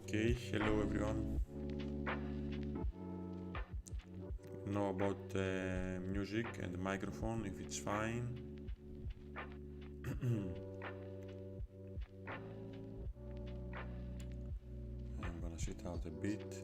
Okay, hello everyone. Know about music and microphone, if it's fine. I'm gonna sit out a bit.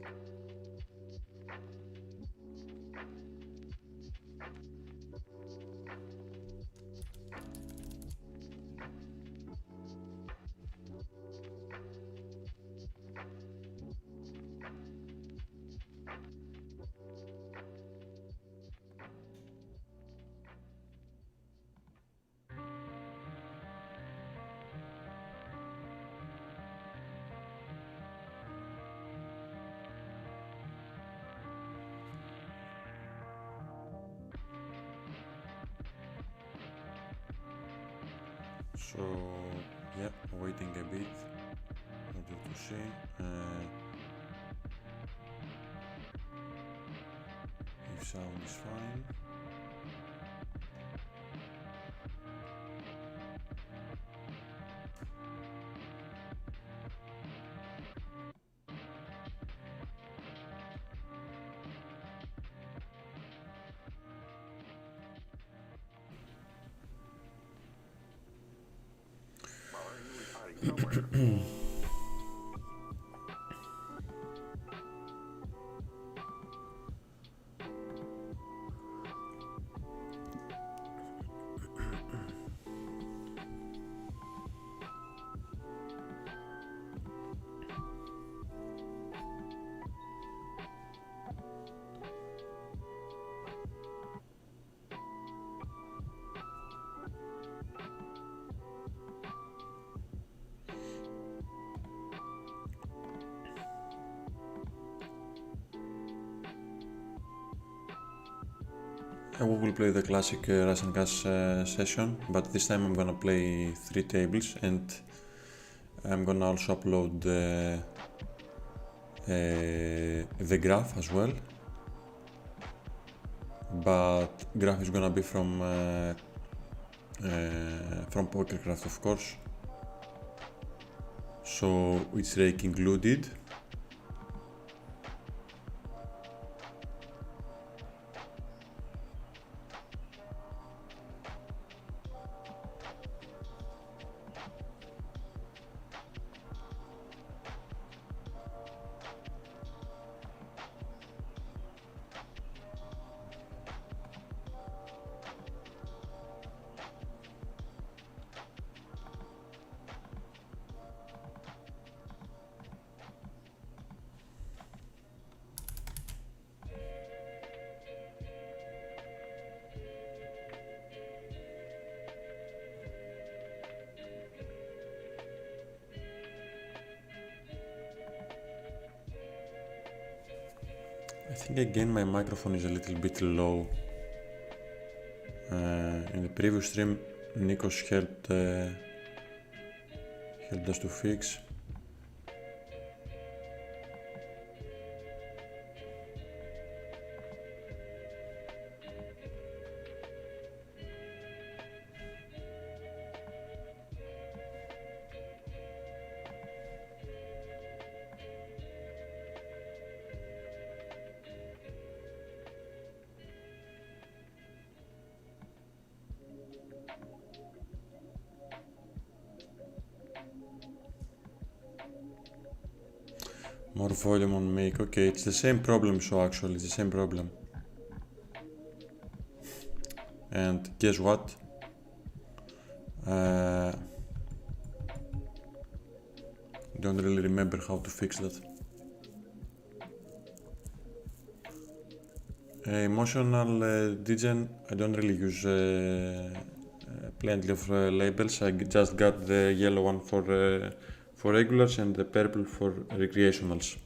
So yeah, waiting a bit in order to see if sound is fine. We will play the classic Russian gas session, but this time I'm gonna play 3 tables, and I'm gonna also upload the graph as well. But graph is gonna be from Pokercraft, of course, so it's rake included. I think again my microphone is a little bit low. In the previous stream, Nikos helped us to fix. More volume on mic. Okay, it's the same problem, so actually it's the same problem. And guess what? Don't really remember how to fix that. Emotional degen, I don't really use plenty of labels. I just got the yellow one for regulars and the purple for recreationals.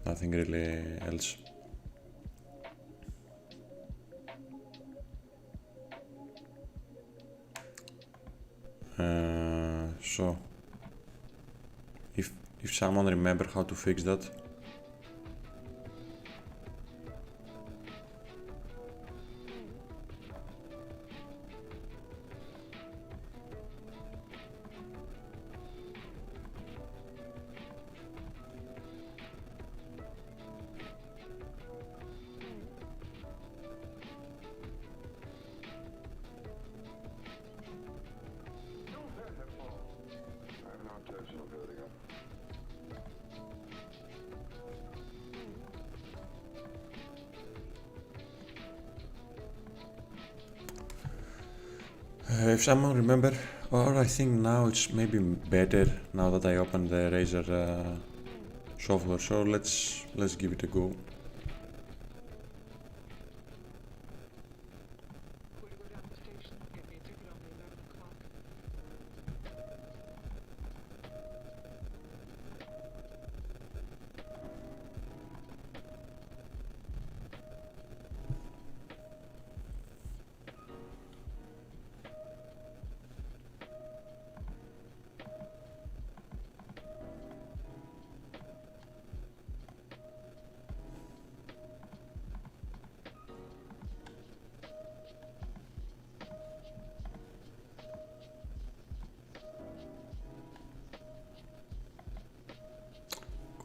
Nothing really else. So if someone remember how to fix that. If someone remember, or I think now it's maybe better now that I opened the Razer software, so let's give it a go.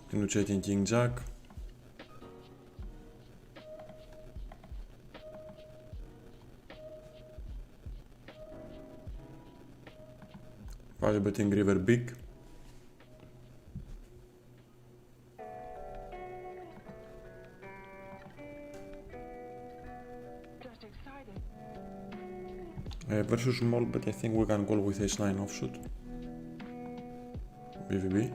Continue checking King Jack. Value betting river big. Versus small, but I think we can go with ace-9 offsuit. BVB.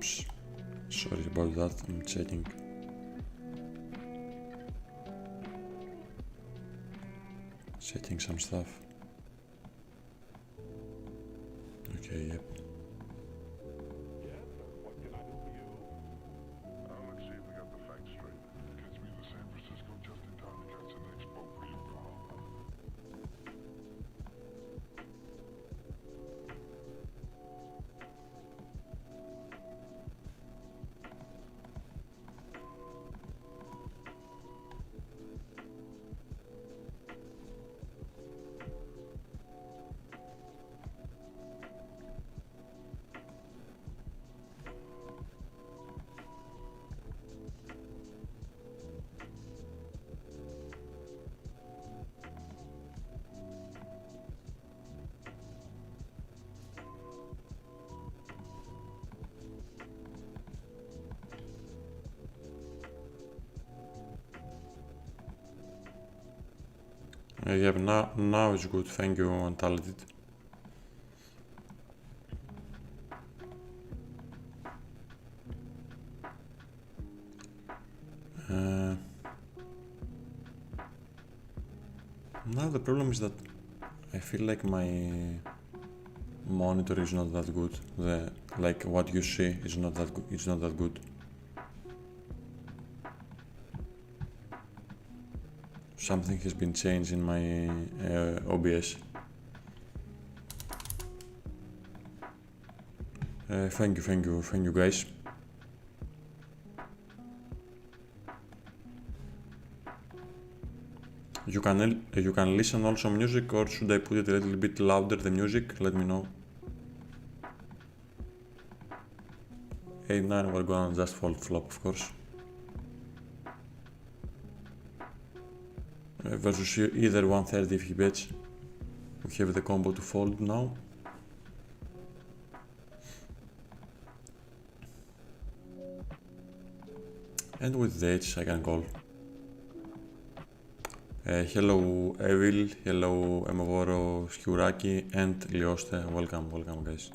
Oops. Sorry about that, I'm checking. Checking some stuff. Okay, yep. Yeah, now it's good, thank you, Untalented. Now the problem is that I feel like my monitor is not that good. Like what you see is not that good. It's not that good. Something has been changed in my OBS. Thank you guys. You can listen also music, or should I put it a little bit louder, the music? Let me know. 8-9, we're gonna just fold flop, of course. Versus either 130 if he bets. We have the combo to fold now. And with the edge I can call. Hello Evil, hello Emavoro Skiuraki, and Lioste. Welcome guys.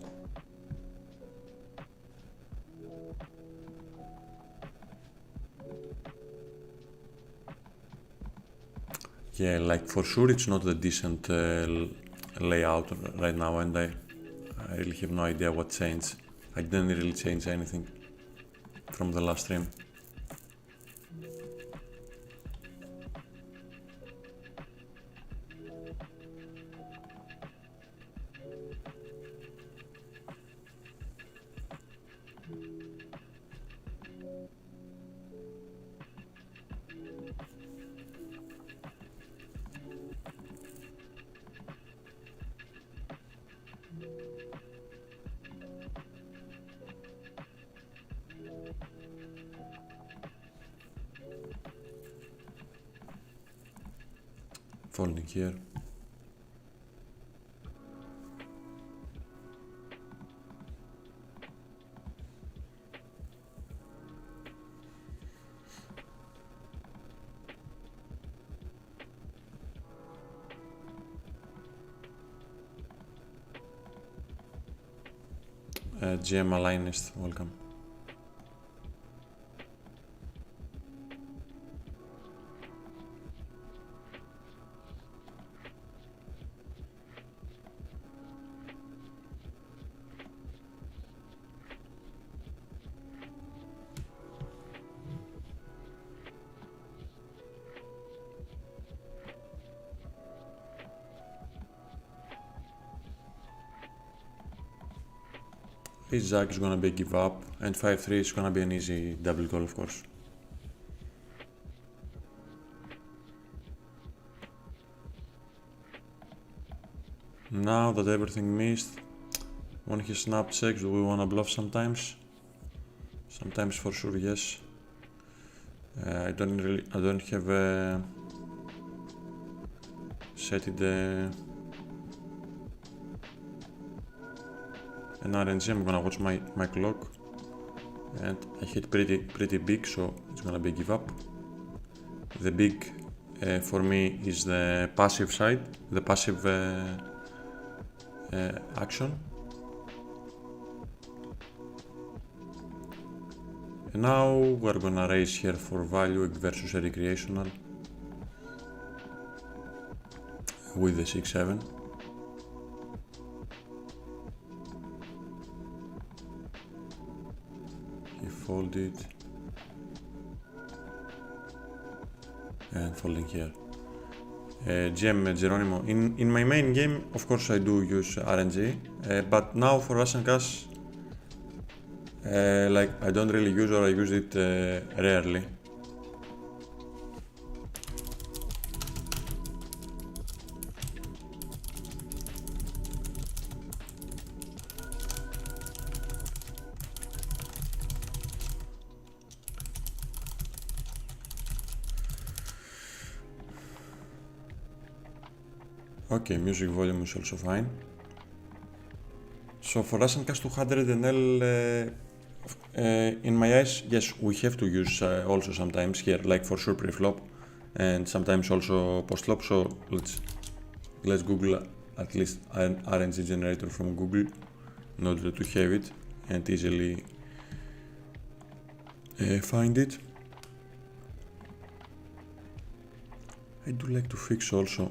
Yeah, like for sure it's not the decent layout right now, and I really have no idea what changed. I didn't really change anything from the last stream. Folding here. GM Alignist, welcome. This Jack is gonna be a give up, and 5-3 is gonna be an easy double call, of course. Now that everything missed, when he snap checks, do we wanna bluff sometimes? Sometimes for sure, yes. I don't have set it an RNG. I'm gonna watch my clock, and I hit pretty big, so it's gonna be a give up. The big for me is the passive side, the passive action. And now we're gonna raise here for value versus a recreational with the 6-7. He folded and folding here. GM Geronimo, in my main game, of course I do use RNG, but now for Russian cash, like I don't really use, or I use it rarely. Okay, music volume is also fine. So for Russian Cast 200 NL, in my eyes, yes, we have to use also sometimes here, like for sure pre-flop, and sometimes also post-flop. So let's Google at least an RNG generator from Google in order to have it and easily find it. I do like to fix also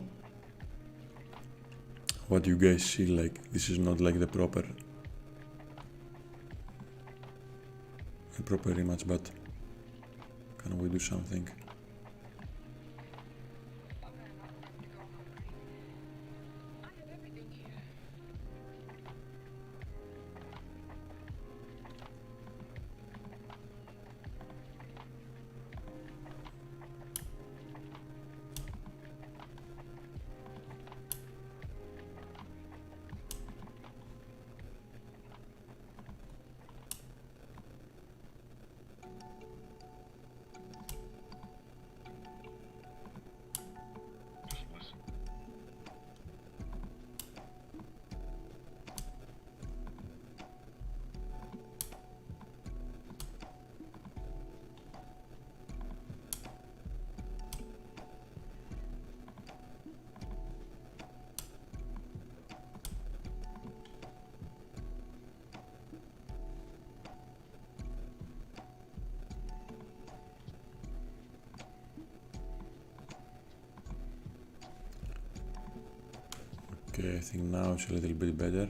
what you guys see, like this is not like the proper rematch, but can we do something? Okay, I think now it's a little bit better.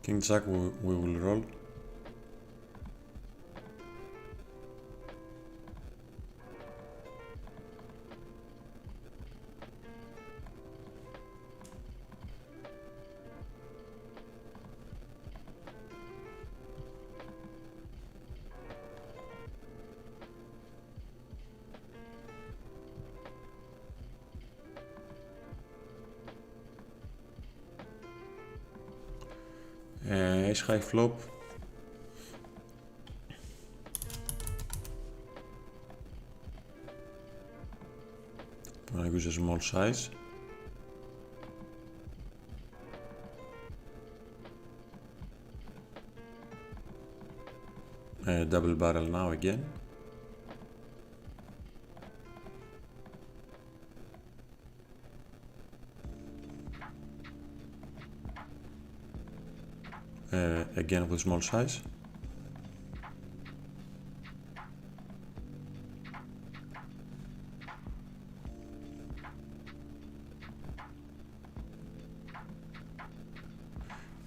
King Jack, we will roll. Ace high flop. I'm gonna use a small size. Double barrel now again. Again with small size.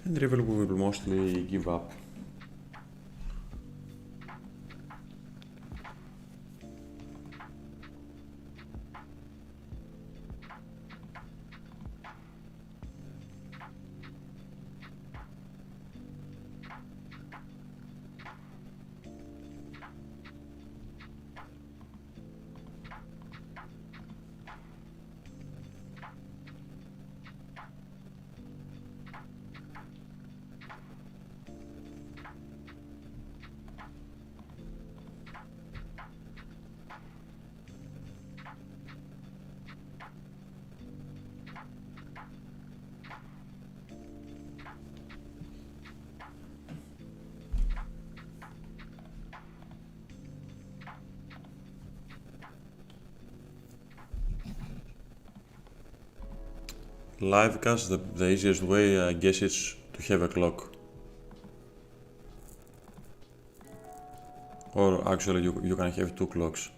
And river we will mostly give up. Live cast, the easiest way I guess is to have a clock. Or actually you can have two clocks.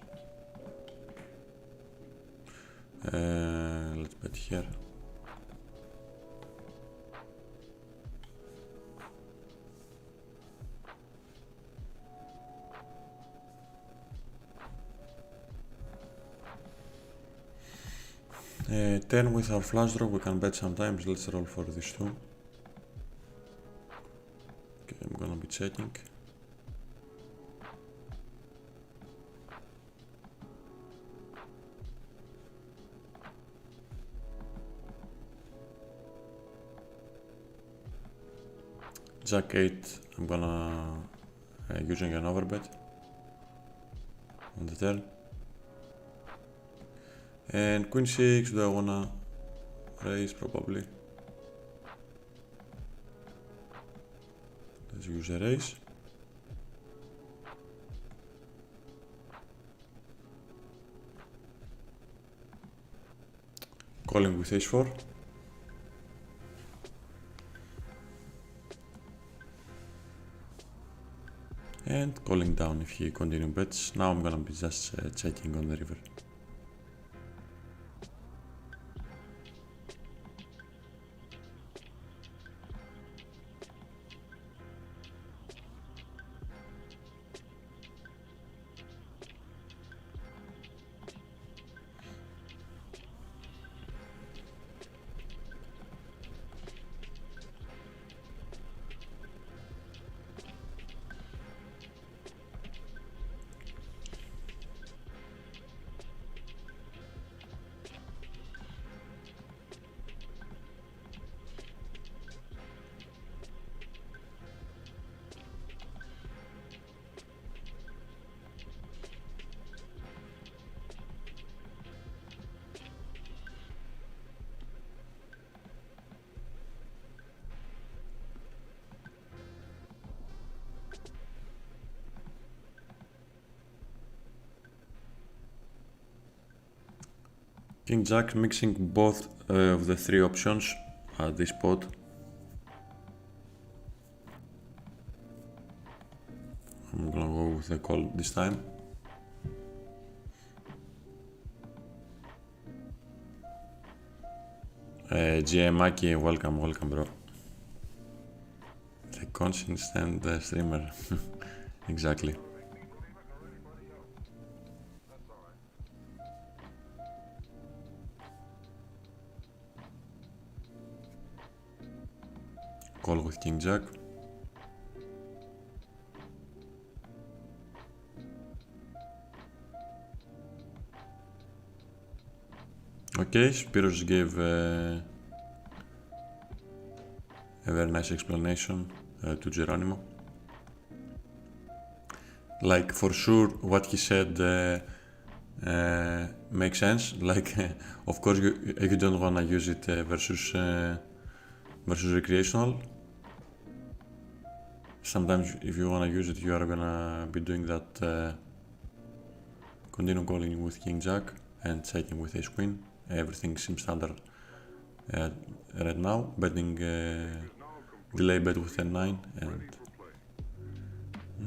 Let's bet here. Turn with our flush draw, we can bet sometimes. Let's roll for these two. Okay, I'm gonna be checking. Jack 8, I'm gonna using an overbet on the turn. And Queen 6, do I wanna raise? Probably. Let's use a raise. Calling with Ace 4. And calling down if he continue bets. Now I'm gonna be just checking on the river. King Jack, mixing both of the three options at this spot. I'm gonna go with the call this time. GM Maki, welcome bro. The consistent streamer. Exactly. Call with King Jack. Okay, Spiros gave a very nice explanation to Geronimo. Like, for sure, what he said makes sense. Like, of course, you don't wanna use it versus recreational. Sometimes, if you wanna use it, you are gonna be doing that. Continue calling with King Jack and checking with Ace Queen. Everything seems standard right now. Betting delay bet with N9, and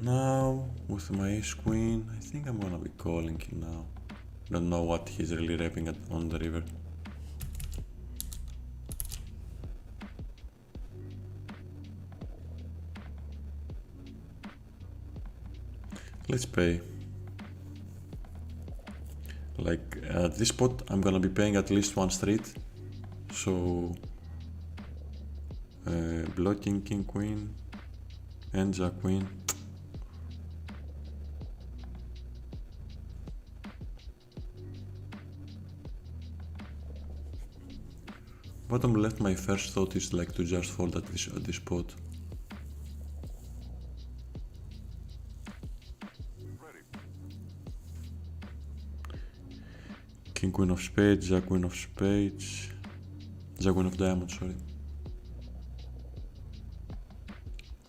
now with my Ace Queen, I think I'm gonna be calling him now. Don't know what he's really repping on the river. Let's pay. Like, at this spot, I'm gonna be paying at least one street. So, blocking King Queen and Jack Queen. Bottom left, my first thought is like to just fold at this spot. King Queen of Spades, Jack Queen of Spades, Jack Queen of Diamonds, sorry.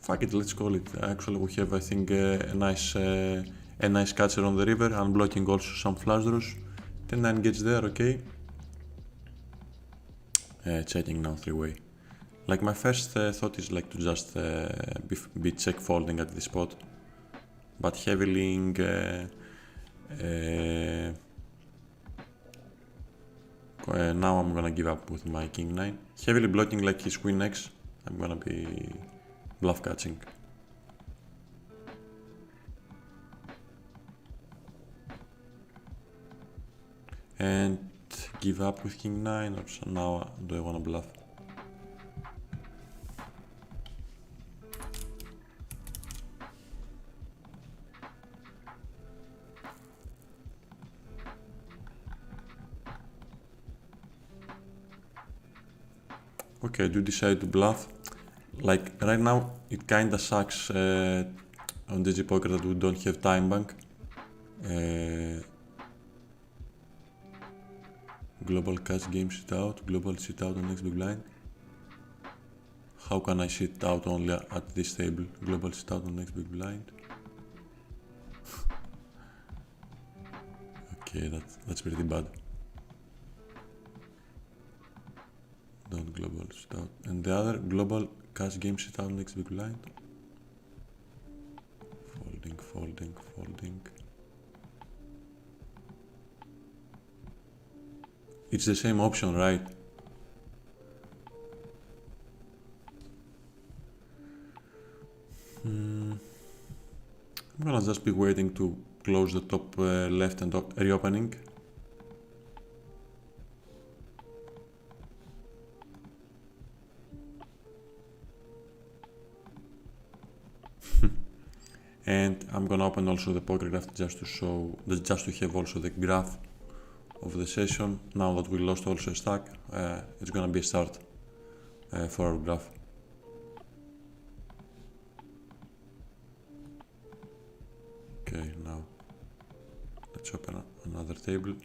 Fuck it, let's call it. Actually, we have, I think, a nice catcher on the river, unblocking also some flush draws. 10-9 gets there, okay. Checking now 3-way. Like, my first thought is like to just be check folding at this spot, but heavying now I'm gonna give up with my King 9. Heavily blocking like his Queen X. I'm gonna be bluff catching. And give up with King 9, or so now do I wanna bluff? Okay, I do decide to bluff. Like, right now, it kinda sucks on DG Poker that we don't have time bank. Global cash game sit out, global sit out on next big blind. How can I sit out only at this table? Global sit out on next big blind. Okay, that's pretty bad. Don't global sit out. And the other global cash game sit out next big blind. Folding, folding, folding. It's the same option, right? I'm gonna just be waiting to close the top left and reopening. And I'm gonna open also the poker graph just to have also the graph of the session. Now that we lost also a stack, it's gonna be a start for our graph. Okay, now let's open another table.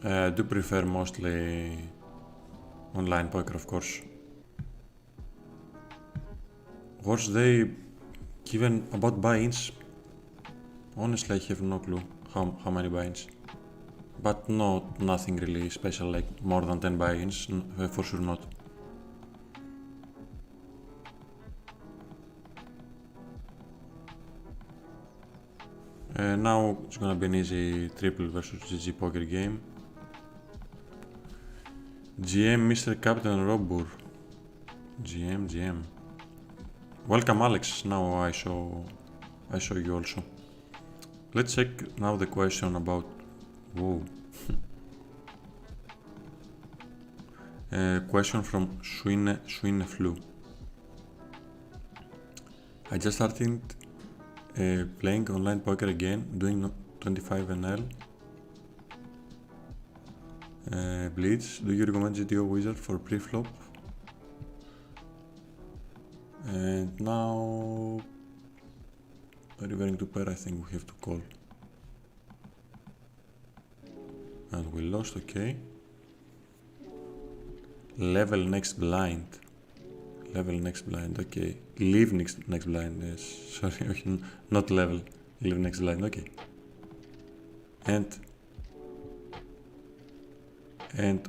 I do prefer mostly online poker, of course. What's they given about buy-ins? Honestly, I have no clue how many buy-ins. But nothing really special, like more than 10 buy-ins, for sure not. Now it's gonna be an easy triple versus GG poker game. GM Mr. Captain Robur. GM. Welcome Alex, now I show you also. Let's check now the question about... Whoa. Question from Schwineflu. I just started playing online poker again, doing 25 NL. Blitz, do you recommend GTO Wizard for pre-flop? And now, reverting to pair, I think we have to call. And we lost, okay. Level next blind. Okay. Leave next blind, yes. Sorry, not level. Leave next blind, okay. And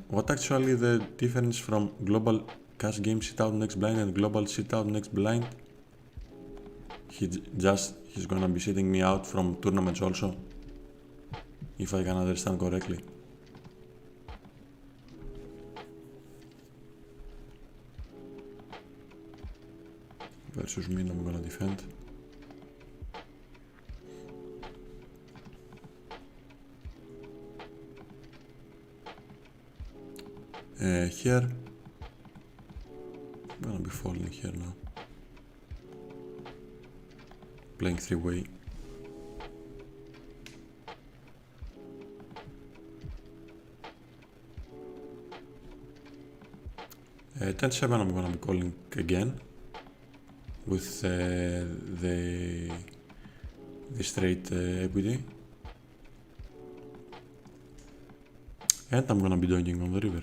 what actually the difference from global cash game sit out next blind and global sit out next blind? He's gonna be sitting me out from tournaments also, if I can understand correctly. Versus me, I'm gonna defend. Here, I'm gonna be folding here now. Playing three-way. Uh, 10-7 I'm gonna be calling again with the straight equity, and I'm gonna be doing on the river.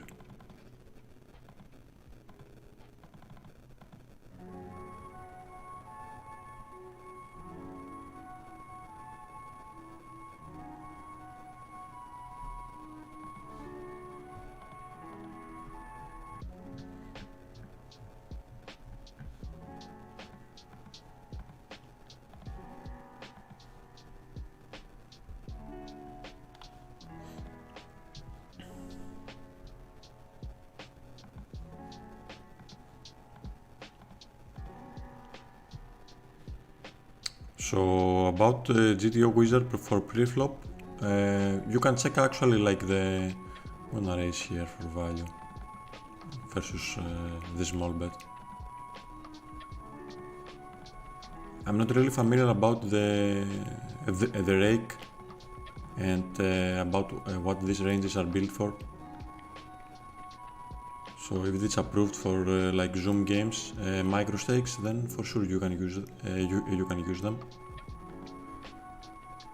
So about GTO Wizard for pre-flop, you can check actually like the... I'm gonna raise here for value versus the small bet. I'm not really familiar about the rake and about what these ranges are built for. So if it's approved for like Zoom games, micro stakes, then for sure you can use you can use them.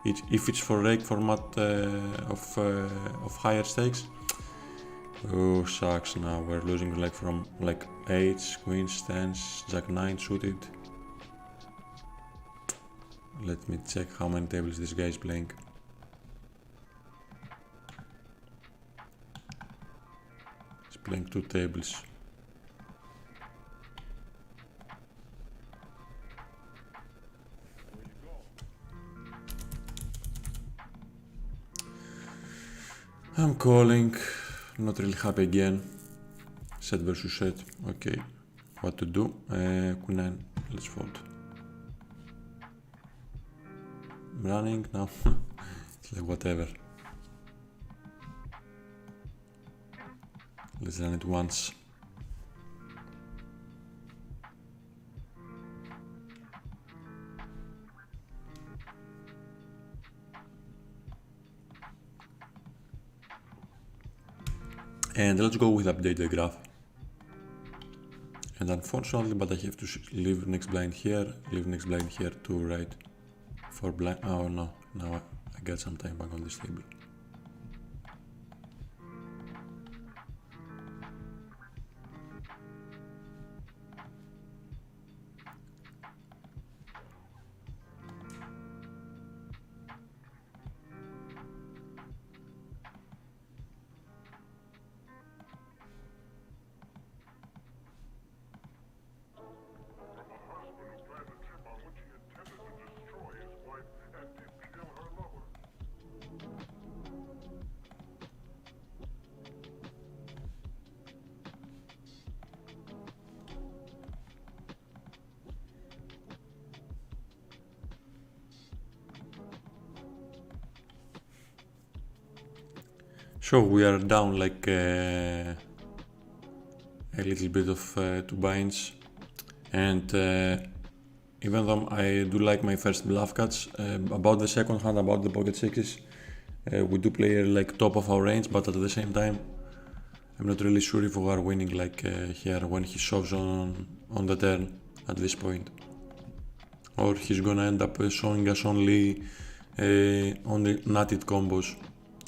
If it's for rake format of higher stakes, oh sucks now. We're losing like from like 8s, queens, 10s, jack 9 suited. Let me check how many tables this guy is playing. He's playing 2 tables. I'm calling, not really happy again. Set versus set, okay. What to do? Queen 9, let's fold. I'm running now, it's like whatever. Let's run it once. And let's go with update the graph. And unfortunately, but I have to leave next blind here, leave next blind here to right. For blind, oh no, now I got some time back on this table. So we are down like a little bit of 2 binds, and even though I do like my first bluff cuts, about the second hand, about the pocket sixes, we do play like top of our range, but at the same time I'm not really sure if we are winning like here when he shoves on the turn at this point, or he's gonna end up showing us only nutted combos,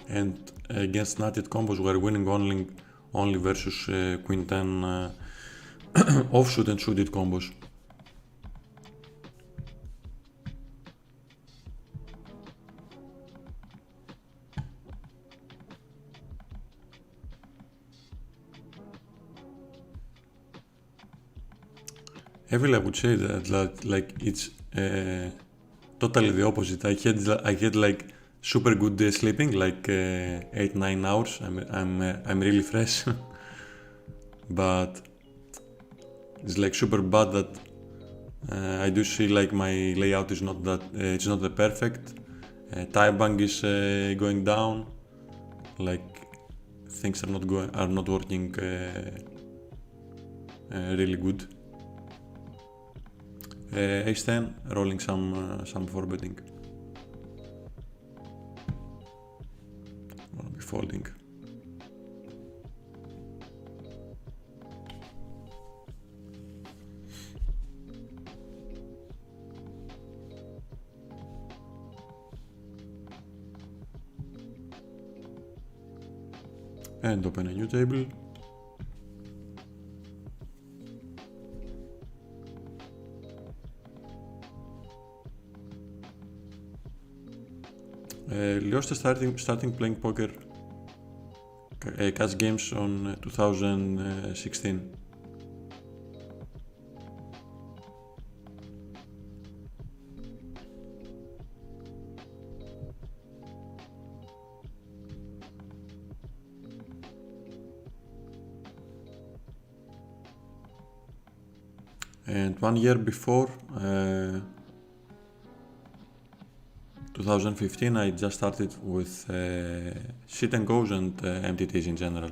and against nutted combos we're winning only versus queen 10 offsuit and suited combos. I feel I would say that like it's totally the opposite. I had like super good sleeping, like 8-9 hours. I'm really fresh, but it's like super bad that I do see like my layout is not that it's not the perfect. Tie bank is going down. Like things are not working really good. Ace 10, rolling some forebetting. Wanna be folding. And open a new table. Lyosta starting playing poker cash games on 2016. And 1 year before, 2015, I just started with sit and goes and MTTs in general.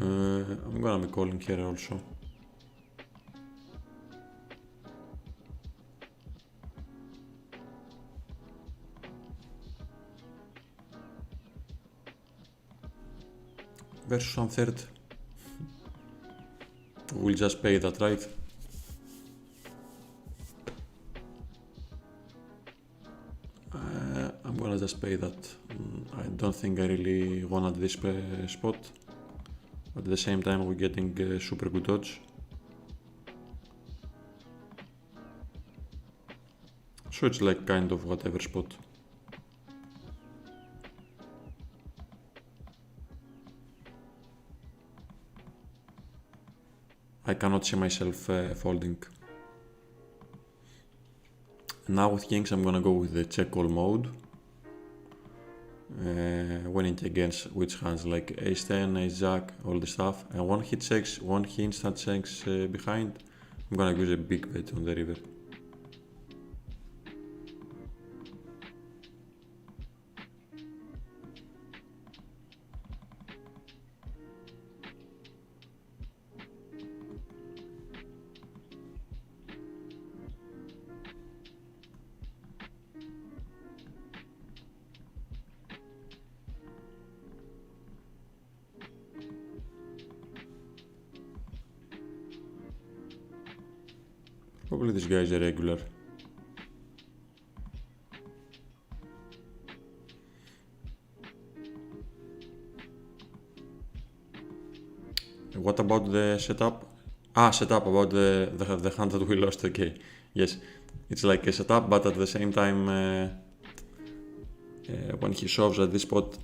I'm gonna be calling here also. Versus on third. We'll just pay that, right? I'm gonna just pay that. I don't think I really wanted this spot. At the same time, we're getting super good odds. So it's like kind of whatever spot. I cannot see myself folding. Now with kings, I'm gonna go with the check call mode. Winning against which hands, like ace 10, ace jack, all the stuff, and one he checks, one he instant checks behind. I'm gonna use a big bet on the river. Probably this guy is a regular. What about the setup? Setup about the hand that we lost. Okay, yes, it's like a setup, but at the same time, when he shoves at this spot,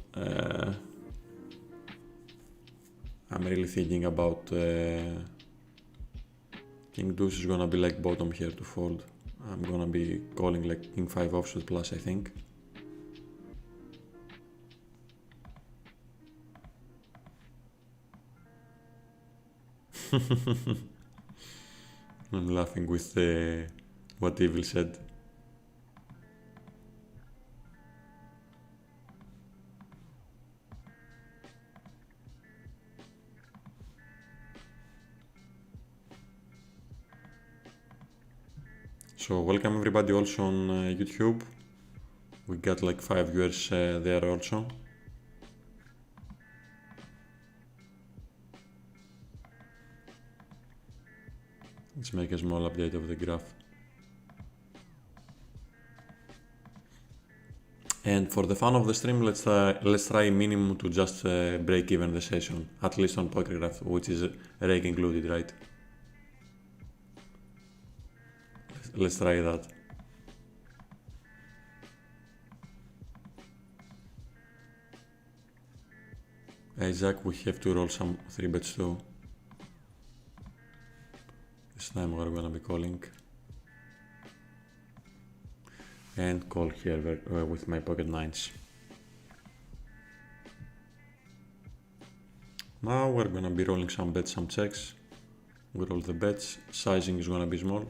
I'm really thinking about King Deuce is gonna be like bottom here to fold. I'm gonna be calling like King 5 offsuit plus, I think. I'm laughing with what Evil said. So welcome everybody also on YouTube. We got like 5 viewers there also. Let's make a small update of the graph. And for the fun of the stream, let's try minimum to just break even the session, at least on PokerGraph, which is rake included, right? Let's try that. Isaac, we have to roll some 3 bets too. This time we're gonna be calling. And call here with my pocket nines. Now we're gonna be rolling some bets, some checks. We roll the bets, sizing is gonna be small.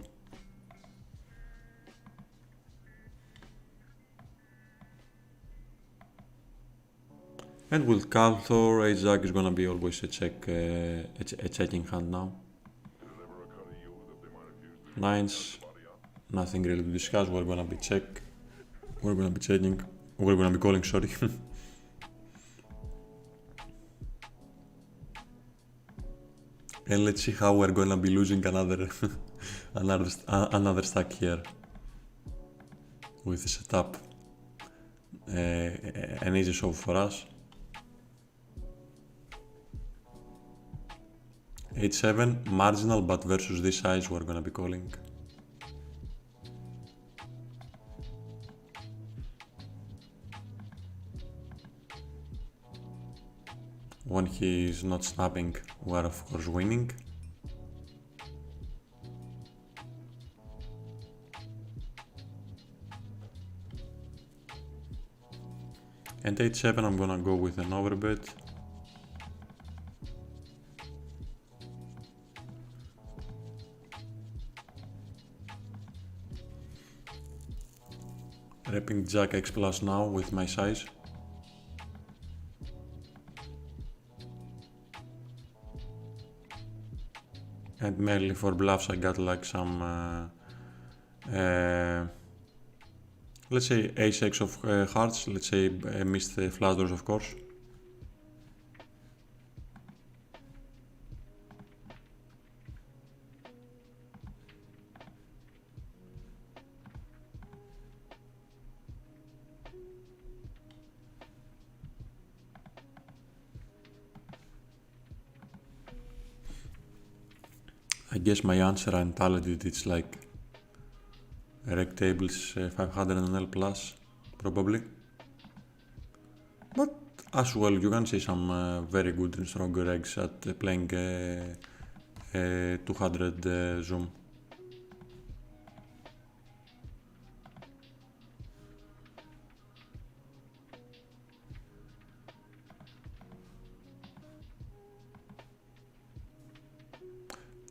And with Calthor, Ace-Jack is gonna be always a checking hand now. Nines, nothing really to discuss. We're gonna be checking. We're gonna be calling, sorry. And let's see how we're gonna be losing another stack here with the setup. An easy shove for us. 8-7, marginal, but versus this size we're gonna be calling. When he is not snapping, we are of course winning. And 8-7, I'm gonna go with an overbet. Repping Jack X plus now with my size. And mainly for bluffs I got like some, let's say ace-x of hearts, let's say missed the flush draws of course. I guess my answer and talented it's like rec tables 500 NL plus probably, but as well you can see some very good and strong regs at playing 200 zoom.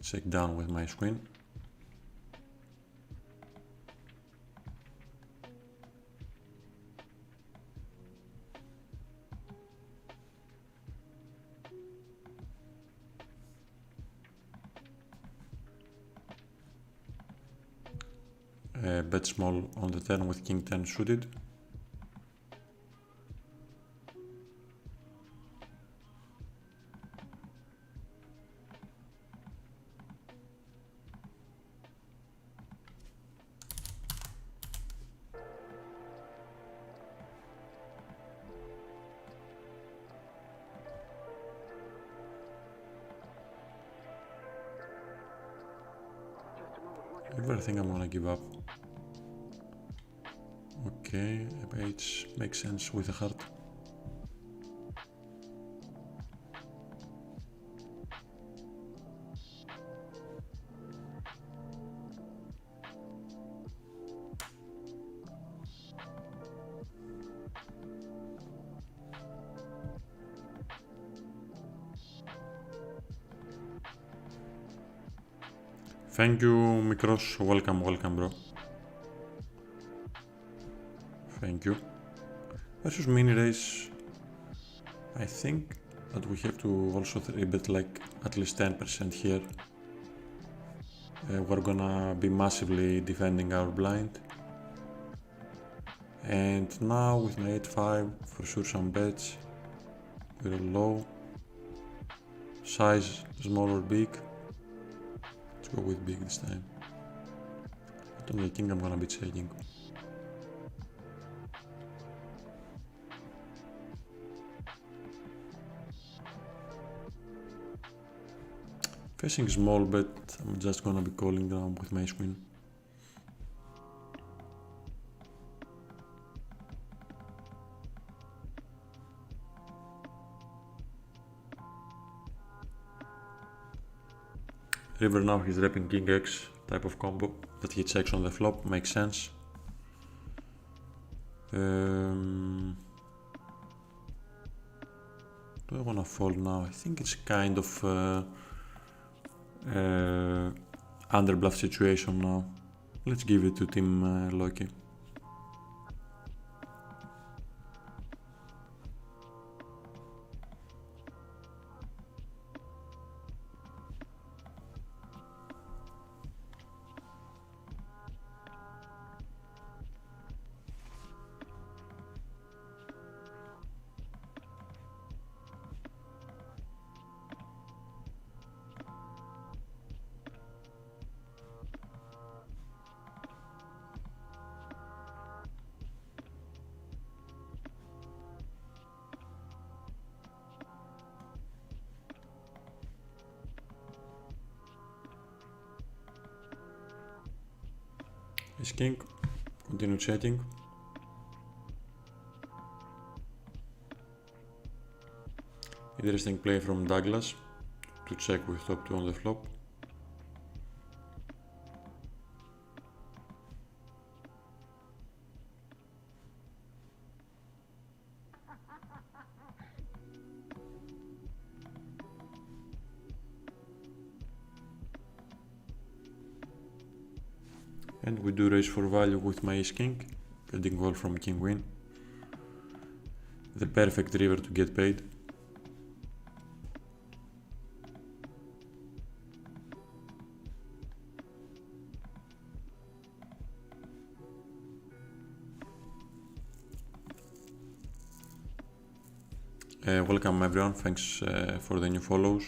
Check down with my screen. Bet small on the turn with king 10 suited. I think I'm gonna give up. Okay, H makes sense with a heart. Thank you, Mikros. Welcome, bro. Thank you. Versus mini race, I think that we have to also 3-bet like at least 10% here. We're gonna be massively defending our blind. And now with my 8-5, for sure some bets. Very low. Size, small or big. Let's go with big this time. But on the king I'm gonna be checking. Facing small bet, I'm just gonna be calling down with my ace queen. River now he's repping king x type of combo that he checks on the flop, makes sense. Do I wanna fold now? I think it's kind of underbluff situation now. Let's give it to Team Loki. Ace king, continue checking. Interesting play from Douglas to check with top 2 on the flop. And we do raise for value with my ace king, getting call from king win. The perfect river to get paid. Welcome everyone, thanks for the new follows.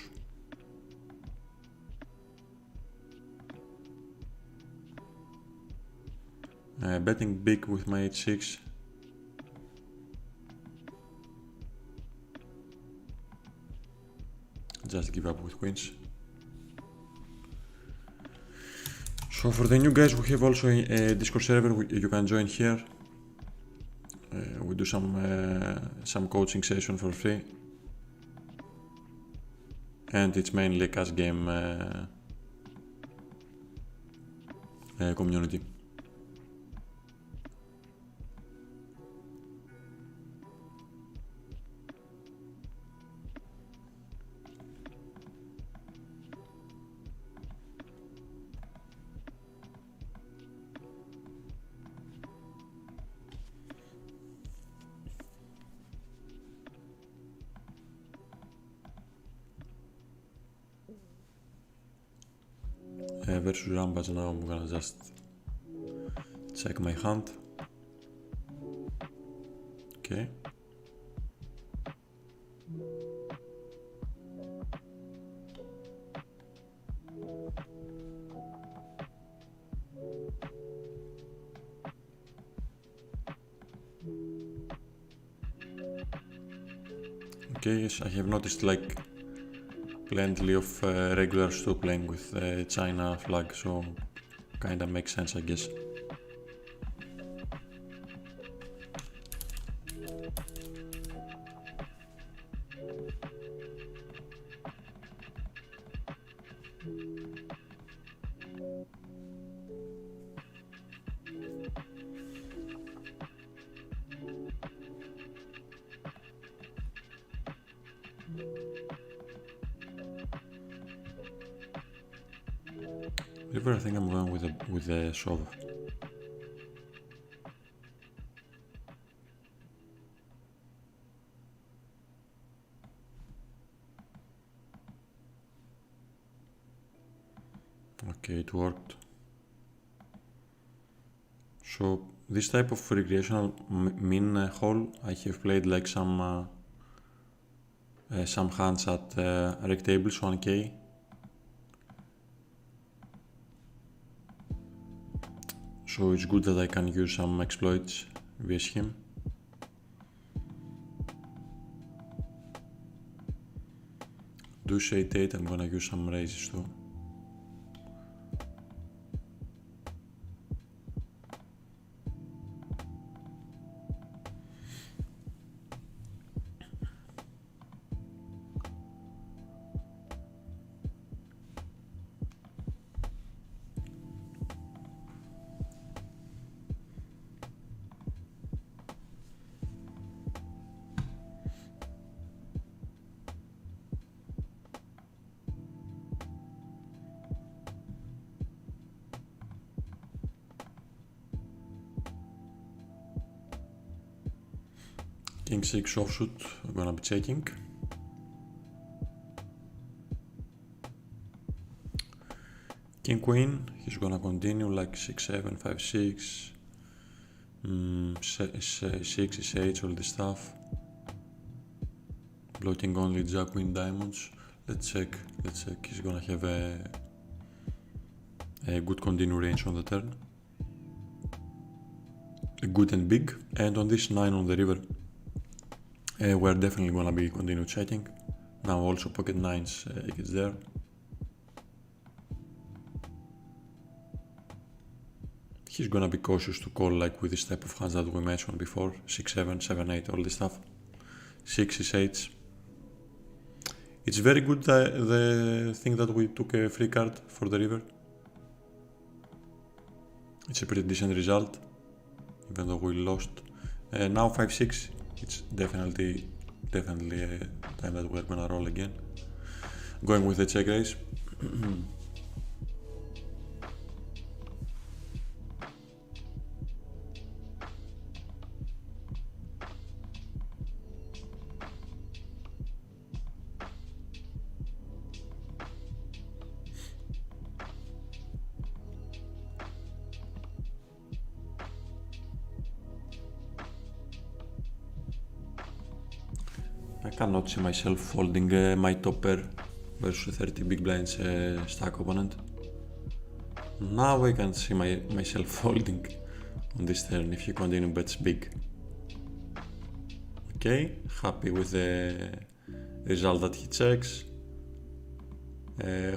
Betting big with my h6. Just give up with queens. So for the new guys, we have also a Discord server you can join here. We do some coaching session for free, and it's mainly a cash game community. Versus Rampage now, I'm gonna just check my hand. Okay. Okay, yes, I have noticed like plenty of regulars too playing with China flag, so kinda makes sense, I guess. River, I think I'm going with the shove. Okay, it worked. So this type of recreational min hole, I have played like some hands at reg tables 1k. So it's good that I can use some exploits via him. Deuce 8-8, I'm gonna use some raises too. King 6 offsuit, I'm gonna be checking. King Queen, he's gonna continue like 6-7, 5-6, 6-8, all this stuff. Blocking only Jack Queen diamonds. Let's check. He's gonna have a good continue range on the turn. Good and big. And on this 9 on the river, we're definitely gonna be continue checking. Now also pocket 9s gets there. He's gonna be cautious to call like with this type of hands that we mentioned before. 6-7, 7-8, all this stuff. 6-8. It's very good the thing that we took a free card for the river. It's a pretty decent result, even though we lost. Now 5-6, it's definitely a time that we're gonna roll again. Going with the check raise. I cannot see myself folding my top pair versus 30 big blinds stack opponent. Now I can see myself folding on this turn if he continue bets big. Okay, happy with the result that he checks.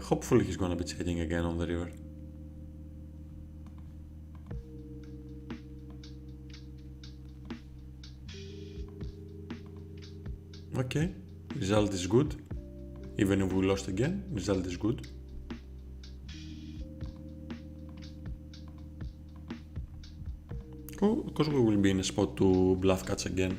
Hopefully he's gonna be checking again on the river. Okay, result is good. Even if we lost again, result is good. Because we will be in a spot to bluff catch again.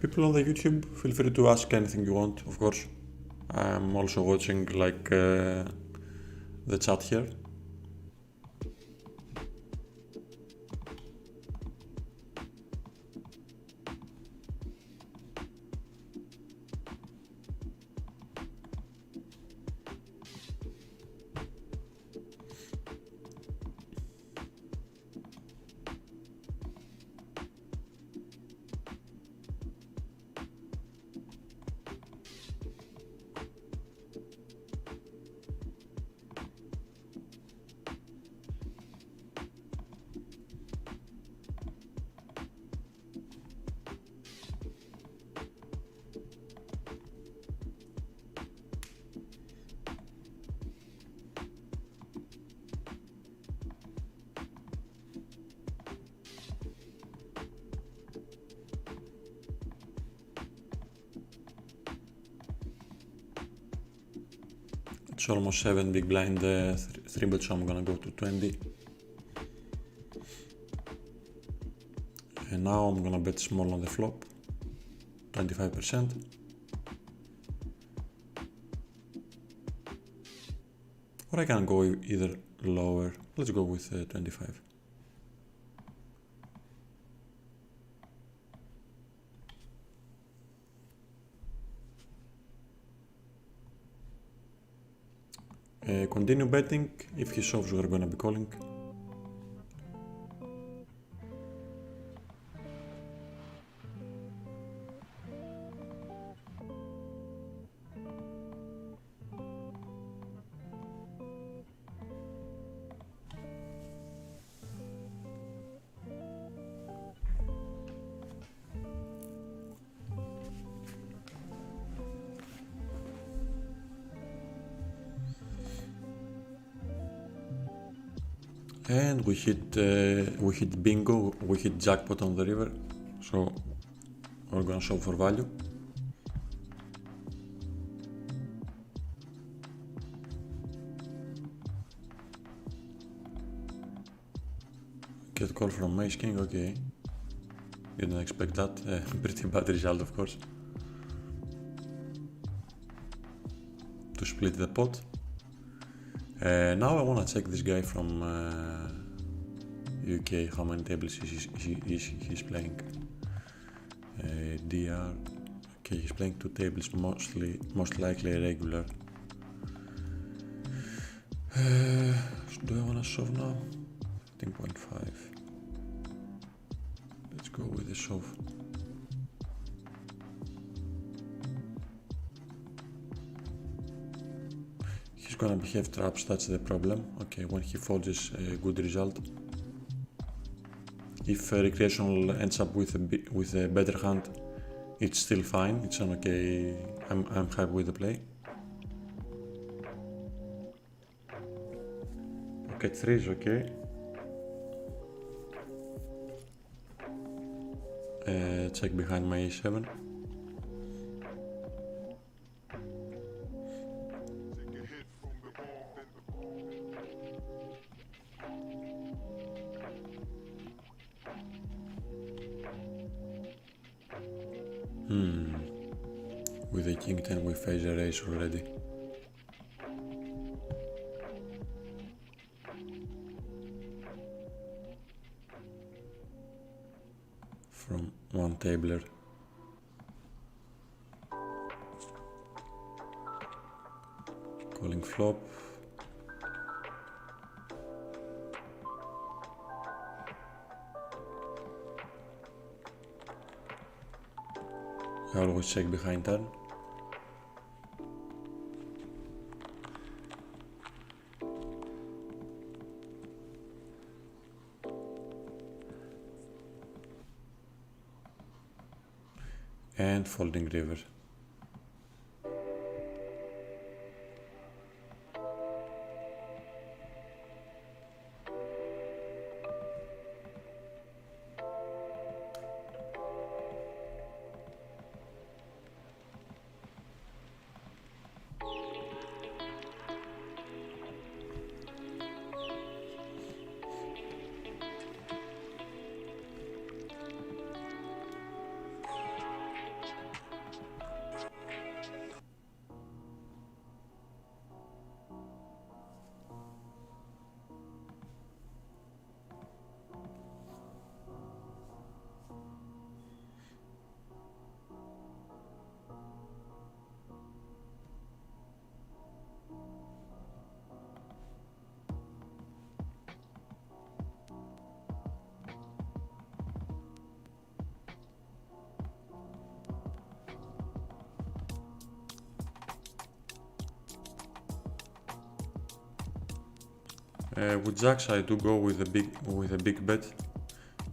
People on the YouTube, feel free to ask anything you want, of course. I'm also watching like the chat here. It's almost 7 big blind 3-bet, so I'm gonna go to 20. And now I'm gonna bet small on the flop, 25%. Or I can go either lower. Let's go with 25. Continue betting. If he shoves, we're gonna be calling. And we hit bingo, we hit jackpot on the river, so we're gonna shove for value. Get call from Ace King, okay. Didn't expect that, pretty bad result of course. To split the pot. Now I wanna check this guy from UK, how many tables he's playing. DR, okay, he's playing 2 tables, most likely regular. Do I wanna shove now? 15.5. Let's go with the shove. He's gonna behave traps, that's the problem. Okay, when he folds a good result. If recreational ends up with a better hand, it's still fine. It's an okay. I'm happy with the play. Pocket 3 is okay. Check behind my A7. With the king 10 we face a race already. From one tabler. Calling flop. I always check behind turn. And folding river. With jacks I do go with a big bet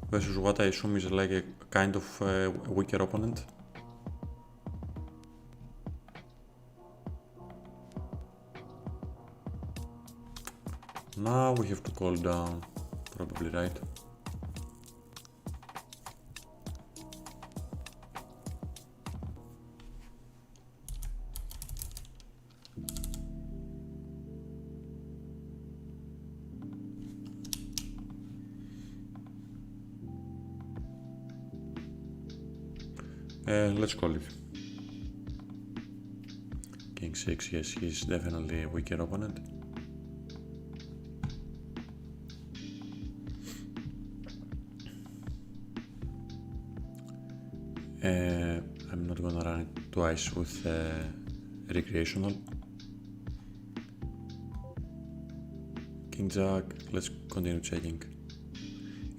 versus what I assume is like a kind of weaker opponent. Now we have to call down, probably, right? Let's call it. King 6, yes, he's definitely a weaker opponent. I'm not gonna run it twice with recreational. King Jack, let's continue checking.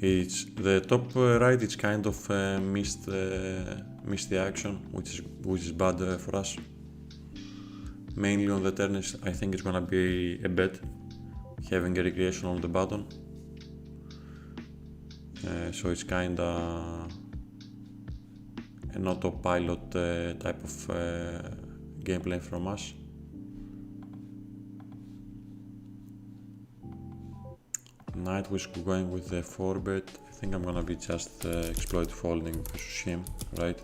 It's the top right, it's kind of missed the action, which is bad for us. Mainly on the turn, I think it's gonna be a bet, having a recreation on the button. So it's kinda an autopilot type of gameplay from us. Knight was going with the 4-bet. I think I'm gonna be just exploit folding versus him, right?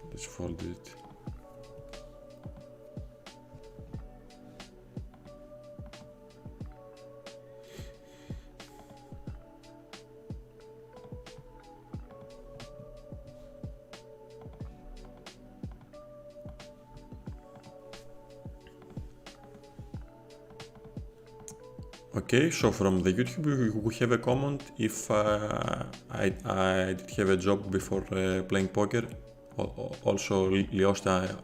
Let's fold it. Okay, so from the YouTube we have a comment if I did have a job before playing poker. Also Lyosta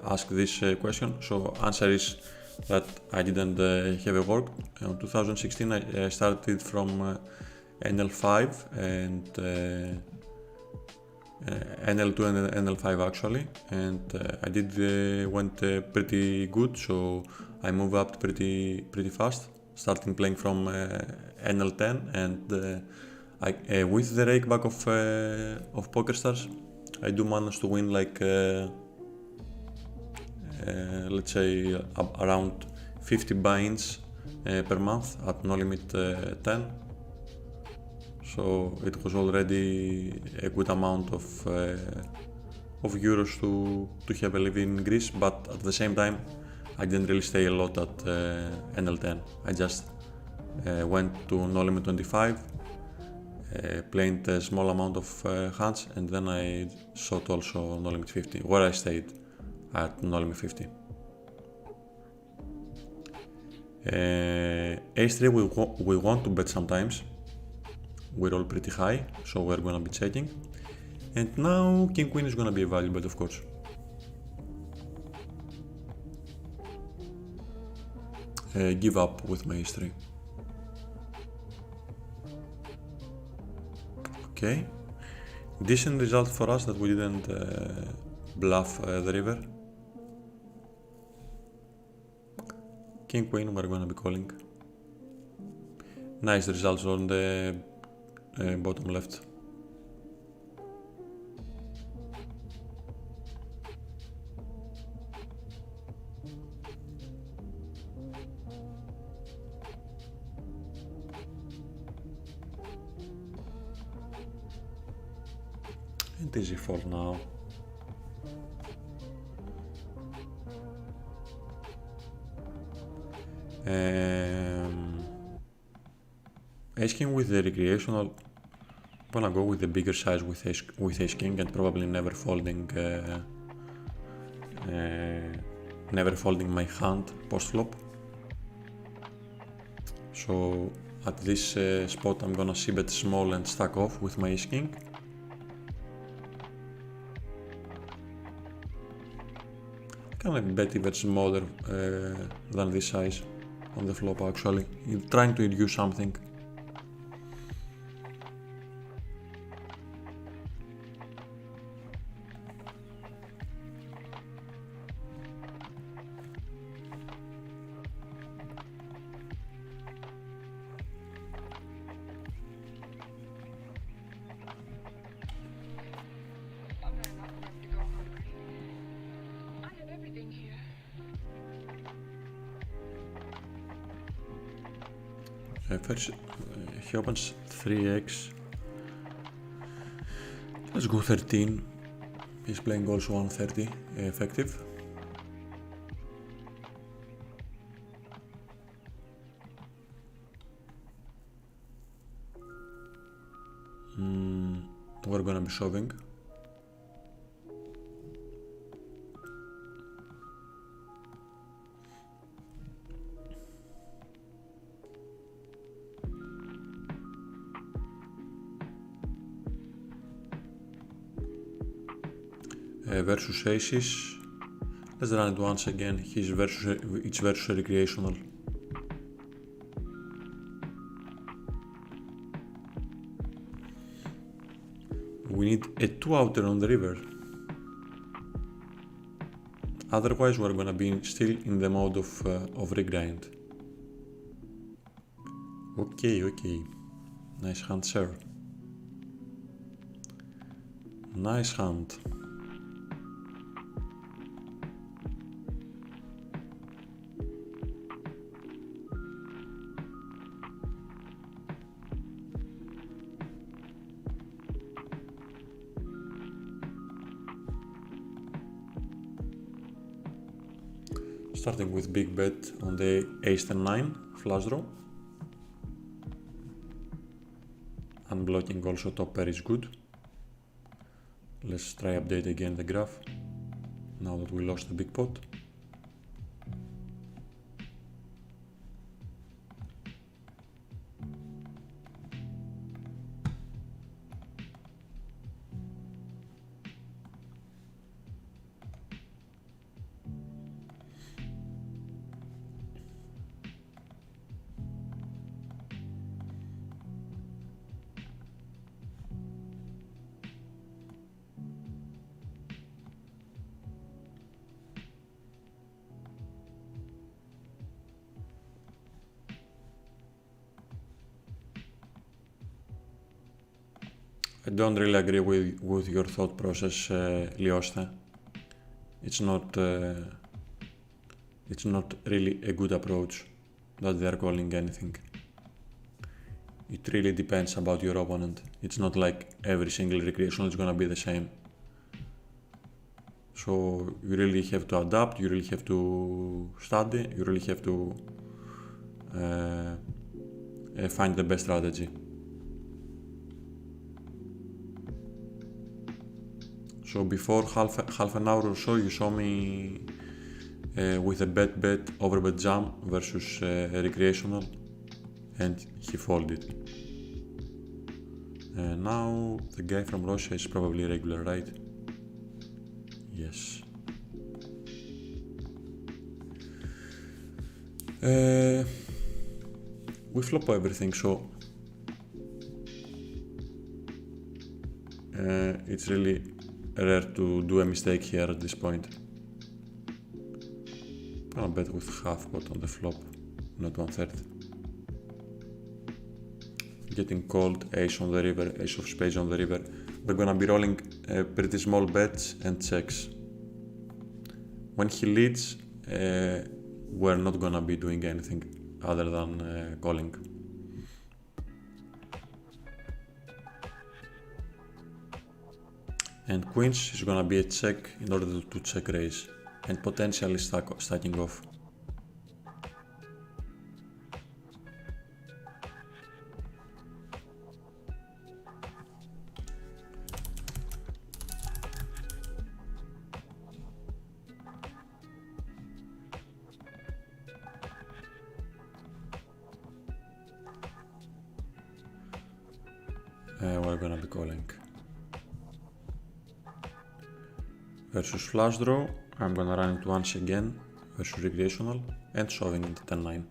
asked this question, so answer is that I didn't have a work. In 2016 I started from NL5 and NL2 and NL5 actually, and I did went pretty good, so I moved up pretty fast, starting playing from NL10, and with the rake back of PokerStars, I do manage to win like let's say around 50 buy-ins per month at no limit 10. So it was already a good amount of euros to have a living in Greece, but at the same time I didn't really stay a lot at NL10. I just went to no limit 25, played a small amount of hands, and then I shot also no limit 50, where I stayed at no limit 50. Ace-3 we want to bet sometimes. We're all pretty high, so we're gonna be checking. And now King Queen is gonna be a value bet, of course. Give up with my Ace-3. Okay, decent result for us that we didn't bluff the river. King Queen we're gonna be calling. Nice results on the bottom left. And easy fold now. Ace King with the recreational, I'm gonna go with the bigger size with Ace King and probably never folding my hand post flop. So at this spot I'm gonna c-bet small and stack off with my Ace King. Can I bet even smaller than this size on the flop actually, trying to induce something. First, he opens 3x. Let's go 13. He's playing also 130 effective. We're gonna be shoving. Versus aces. Let's run it once again. It's versus recreational. We need a 2-outer on the river. Otherwise we're gonna be still in the mode of regrind. Okay. Nice hand, sir. Nice hand. Starting with big bet on the ace-10-9 flush draw. Unblocking also top pair is good. Let's try update again the graph, now that we lost the big pot. I don't really agree with your thought process, Liosta. It's not really a good approach that they are calling anything. It really depends about your opponent. It's not like every single recreational is gonna be the same. So you really have to adapt, you really have to study, you really have to find the best strategy. So before half an hour or so you saw me with a bet overbet jam versus recreational, and he folded. Now the guy from Russia is probably regular, right? Yes. We flop everything, so it's really rare to do a mistake here at this point. I'm gonna bet with half pot on the flop, not 1/3. Getting called ace on the river, ace of spades on the river. We're gonna be rolling pretty small bets and checks. When he leads, we're not gonna be doing anything other than calling. And queens is gonna be a check in order to check raise and potentially stacking off. We're gonna be calling. Versus flush draw, I'm gonna run it once again versus recreational and shoving into 10-9.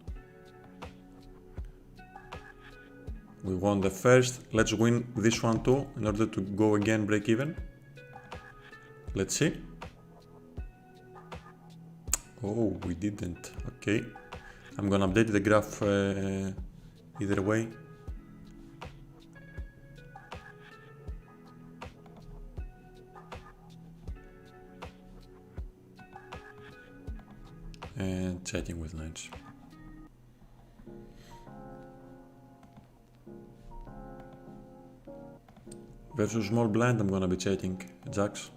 We won the first, let's win this one too in order to go again break even. Let's see. Oh, we didn't. Okay. I'm gonna update the graph either way. And chatting with nines. Versus small blind, I'm gonna be chatting jacks.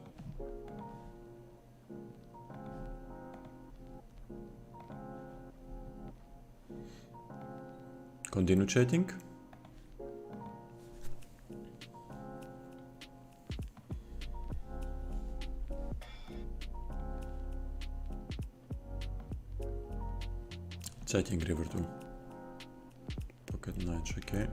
Continue chatting. checking river too. Pocket nines, okay.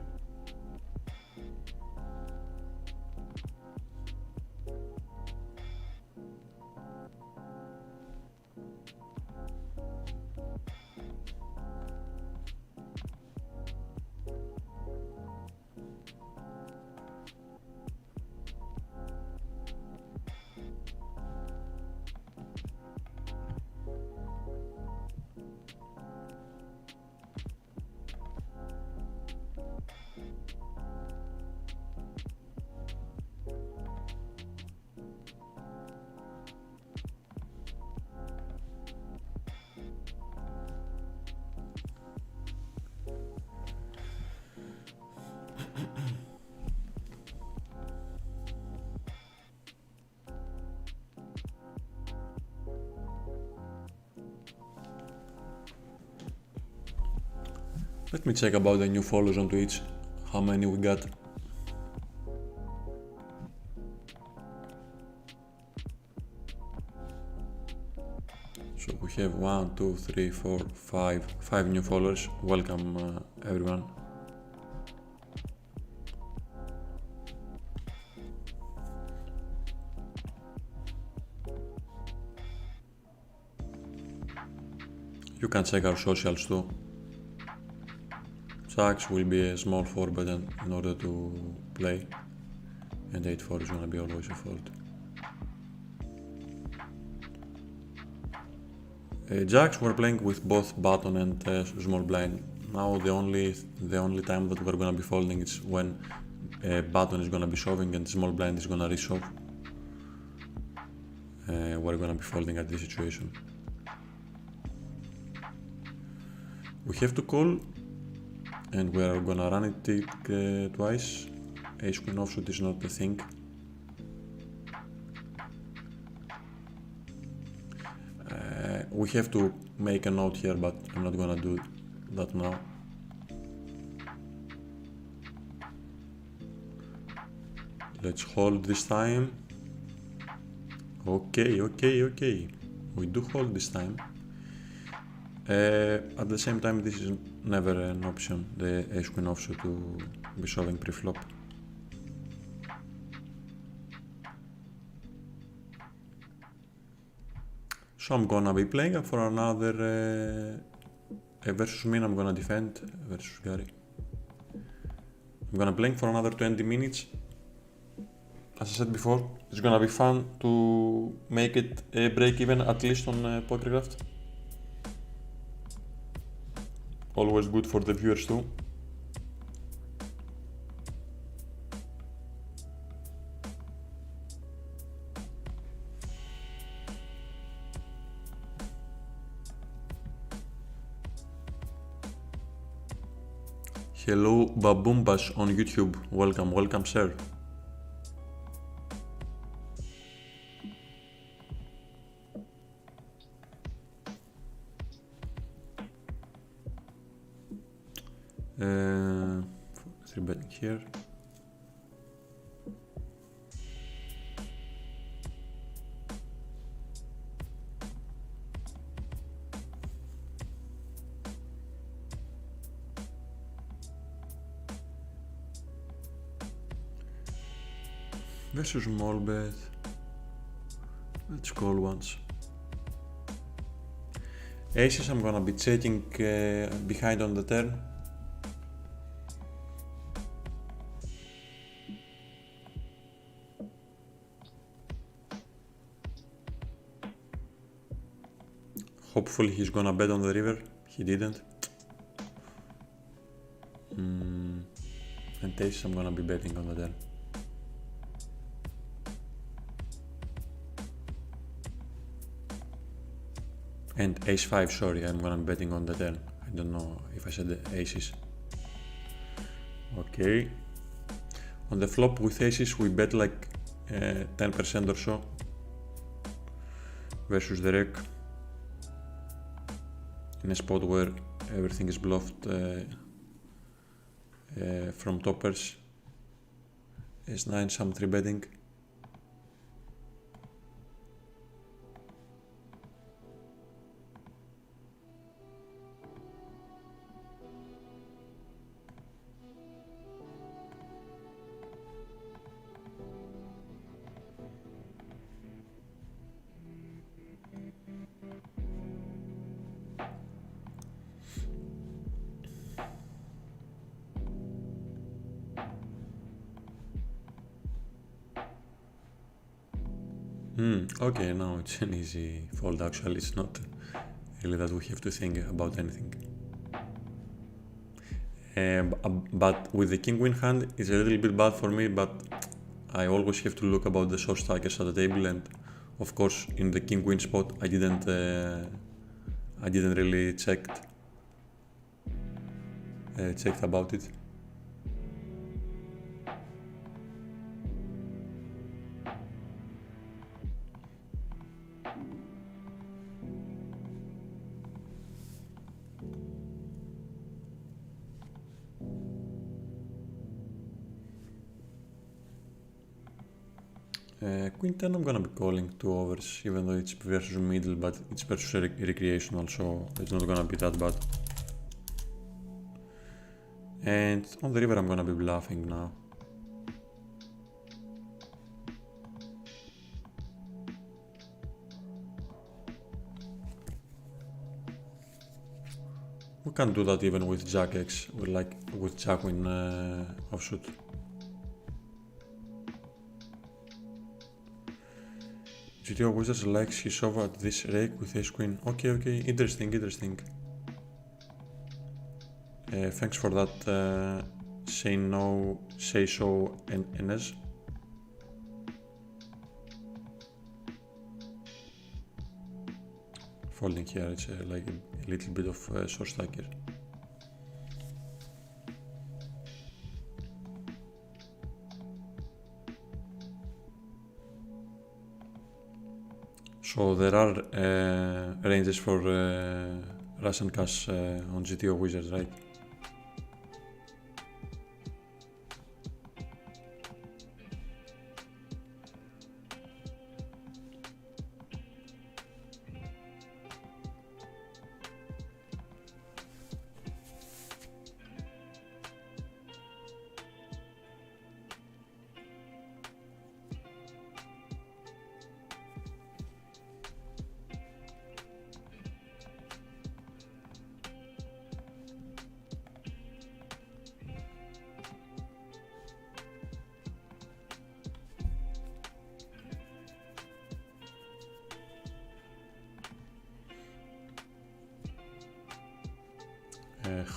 Let me check about the new follows on Twitch, how many we got. So we have 1, 2, 3, 4, 5 new followers. Welcome everyone. You can check our socials too. Jacks will be a small 4 button in order to play, and 8-4 is gonna be always a fold. Jacks were playing with both button and small blind. Now the only time that we're gonna be folding is when button is gonna be shoving and small blind is gonna reshove. We're gonna be folding at this situation. We have to call, and we are gonna run it twice. Ace queen offsuit is not the thing. We have to make a note here, but I'm not gonna do that now. Let's hold this time. Okay. We do hold this time. At the same time, this is never an option, the ace queen offsuit to be shoving pre-flop. So I'm gonna be playing up for another versus me, I'm gonna defend versus Gary. I'm gonna play for another 20 minutes. As I said before, it's gonna be fun to make it break even at least on Pokercraft. Always good for the viewers too. Hello Baboombas on YouTube, welcome sir. Three betting here. Versus small bet. Let's call once. Aces, I'm gonna be checking behind on the turn. Hopefully he's gonna bet on the river. He didn't. And aces, I'm gonna be betting on the turn. And ace-5, sorry, I'm gonna be betting on the turn. I don't know if I said the aces. Okay. On the flop with aces, we bet like 10% or so versus the rec, in a spot where everything is bluffed from toppers. Ace-9, some 3 betting. Okay, now it's an easy fold actually, it's not really that we have to think about anything. But with the king-queen hand, it's a little bit bad for me, but I always have to look about the short stackers at the table, and of course in the king-queen spot I didn't really checked about it. Queen 10 I'm gonna be calling 2 overs, even though it's versus middle, but it's versus recreational, so it's not gonna be that bad. And on the river I'm gonna be bluffing now. We can do that even with Jack X, like with Jack Queen offsuit. GTO Wizards likes his over at this rake with Ace Queen. Okay, interesting. Thanks for that, say so, Enes. Folding here, it's like a little bit of short stacker. So there are ranges for Russian cash on GTO Wizards, right?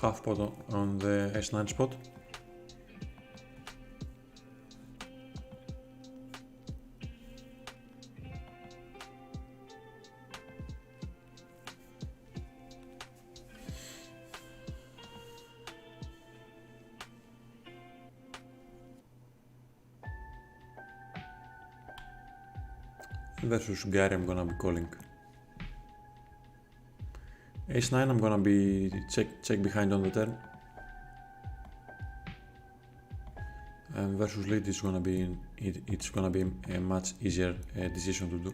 Half pot on the S9 spot. Versus Gary I'm gonna be calling. Ace 9 I'm gonna be check behind on the turn. And versus lead it's gonna be a much easier decision to do.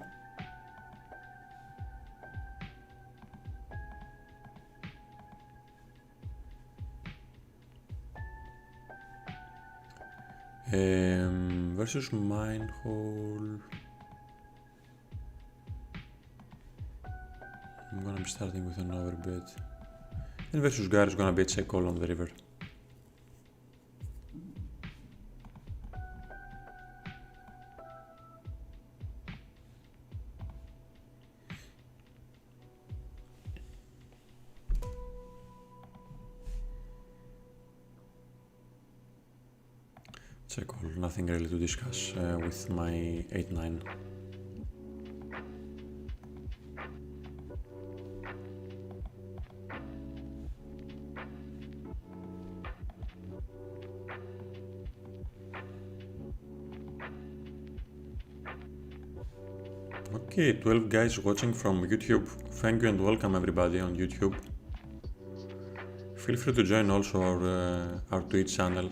Versus mine hole. I'm gonna be starting with an overbet. And versus Gar is gonna be a check call on the river. Check call, nothing really to discuss with my 8-9. Okay, 12 guys watching from YouTube. Thank you and welcome everybody on YouTube. Feel free to join also our Twitch channel.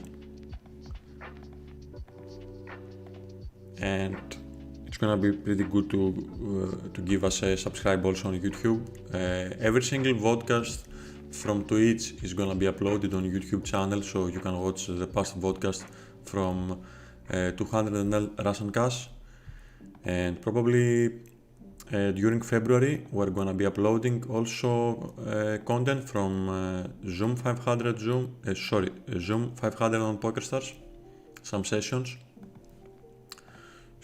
And it's gonna be pretty good to give us a subscribe also on YouTube. Every single vodcast from Twitch is gonna be uploaded on YouTube channel, so you can watch the past vodcast from 200 Russian cash. And probably during February we're gonna be uploading also content from Zoom 500 on PokerStars, some sessions.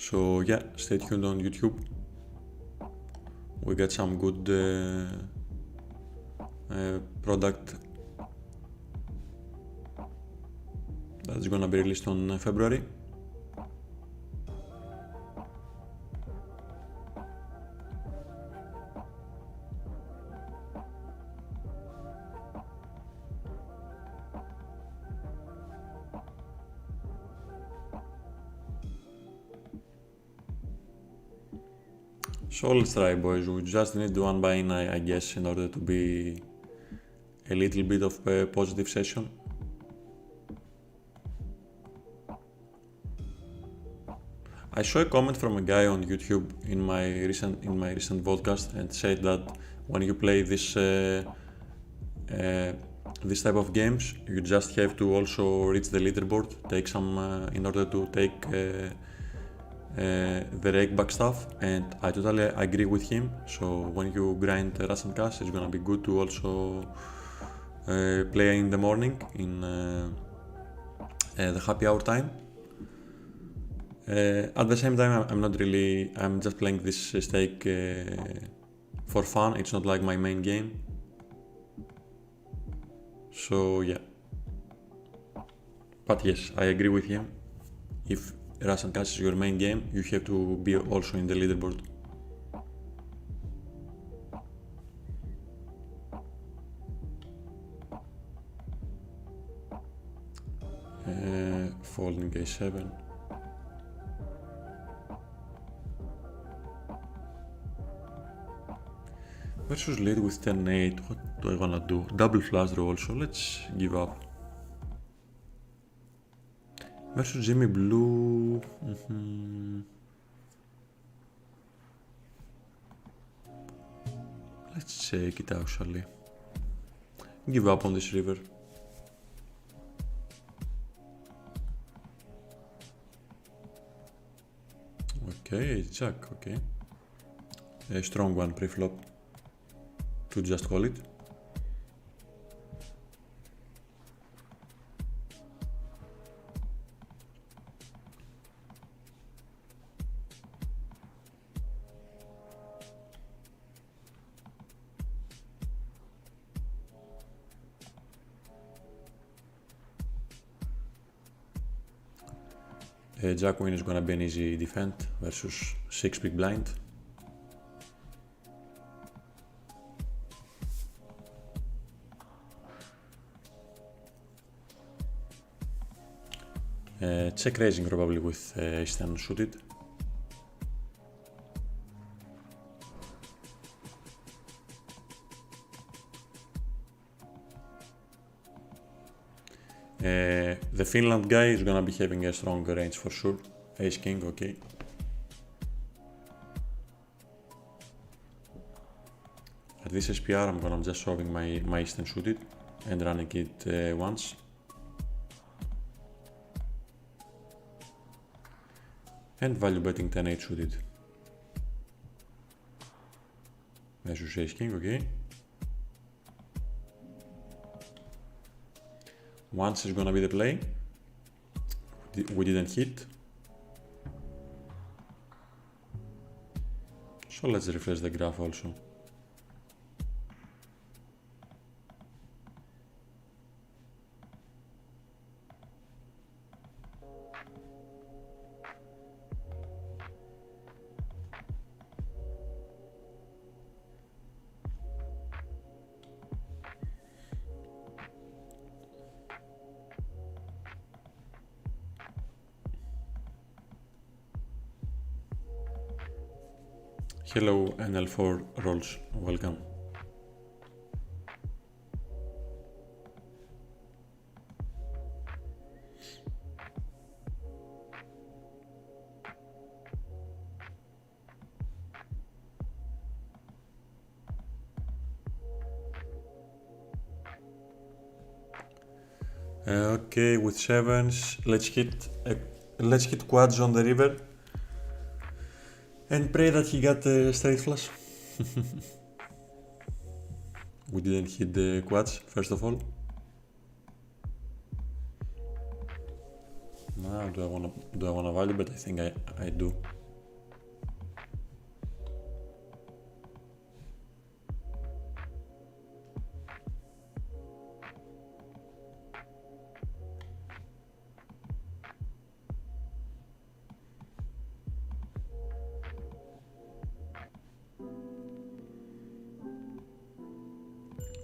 So yeah, stay tuned on YouTube. We got some good product that's gonna be released on February. So let's try, boys. We just need one buy-in, I guess, in order to be a little bit of a positive session. I saw a comment from a guy on YouTube in my recent podcast and said that when you play this type of games, you just have to also reach the leaderboard, take some in order to take the rake back stuff, and I totally agree with him. So when you grind Russian cash, it's gonna be good to also play in the morning in the happy hour time. At the same time, I'm just playing this stake for fun. It's not like my main game. So yeah. But yes, I agree with him. If Russian cash is your main game, you have to be also in the leaderboard. Folding a7. Versus lead with 10-8. What do I wanna do? Double flush draw also. Let's give up. Versus Jimmy Blue. Let's check it actually. Give up on this river. Okay, jack, okay. A strong one pre-flop to just call it. Jack win is gonna be an easy defend versus 6 big blind. Check raising probably with ace-10 suited. The Finland guy is gonna be having a strong range for sure. Ace king, okay. At this SPR, I'm gonna just shoving my ace-10 suited and running it once. And value betting 10-8 suited. Versus ace king, okay. Once is gonna be the play. We didn't hit. So let's refresh the graph also. Hello NL4 Rolls, welcome. Okay, with sevens, let's hit quads on the river and pray that he got a straight flush. We didn't hit the quads, first of all. Now, do I wanna value bet? I think I do.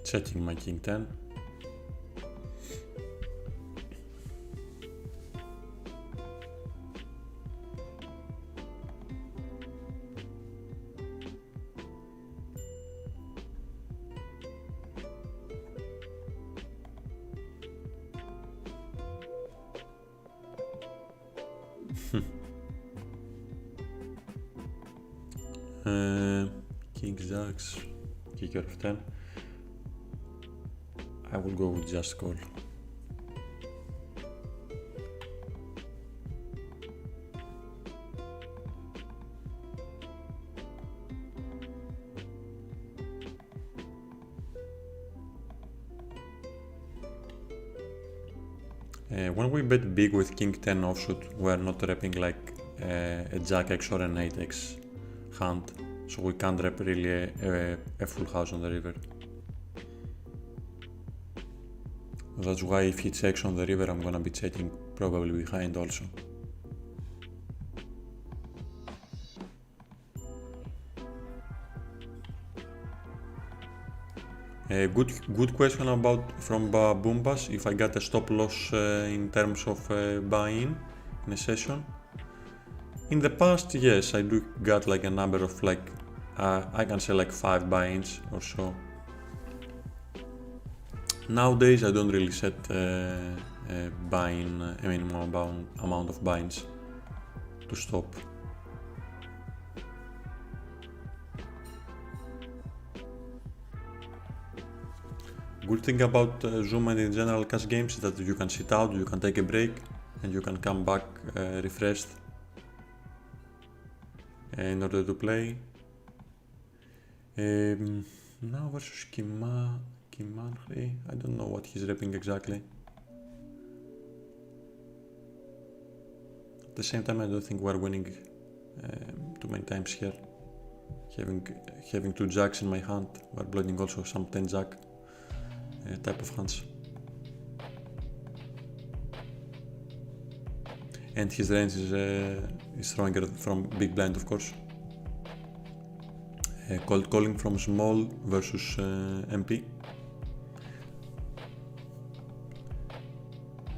Checking my king 10. King jacks, kicker of 10. I will go with just call. When we bet big with king 10 offsuit, we are not repping like a jack x or an 8x hand, so we can't rep really a full house on the river. That's why if he checks on the river, I'm gonna be checking probably behind also. Good question about from Boombas, if I got a stop loss in terms of buy-in in a session. In the past, yes, I do got like a number of like, I can say like 5 buy-ins or so. Nowadays, I don't really set buy-in, a minimum amount of buy-ins to stop. Good thing about Zoom and in general cash games is that you can sit out, you can take a break, and you can come back refreshed in order to play. Now versus Kimanri, I don't know what he's repping exactly. At the same time, I don't think we're winning too many times here. Having 2 jacks in my hand, we're blocking also some 10 jack type of hands. And his range is stronger from big blind, of course. Cold calling from small versus MP.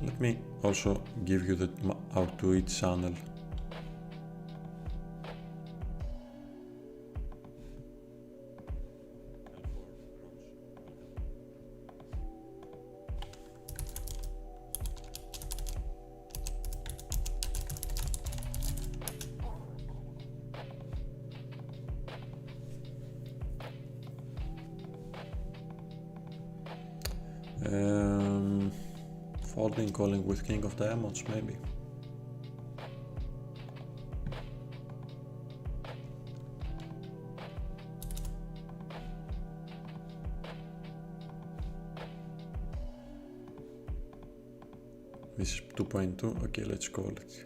Let me also give you out to each channel. Folding, calling with king of diamonds, maybe. This is 2.2, okay, let's call it.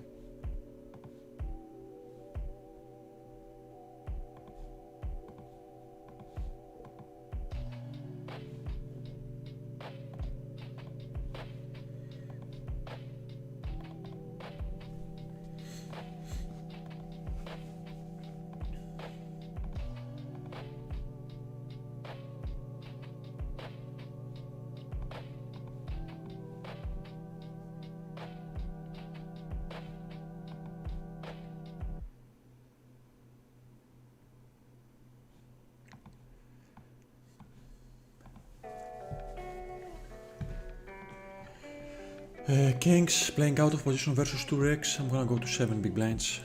Kings playing out of position versus 2 Rex. I'm gonna go to 7 big blinds.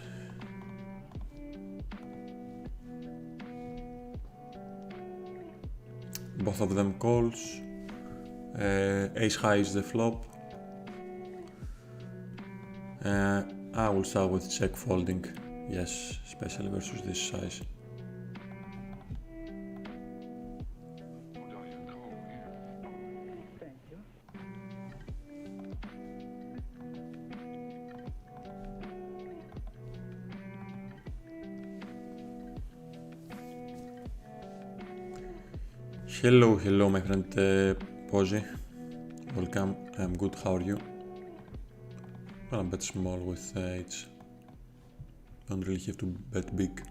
Both of them calls. Ace high is the flop. I will start with check folding. Yes, especially versus this size. Hello, my friend Posy. Welcome. I'm good. How are you? Well, I'm bet small with H. Don't really have to bet big.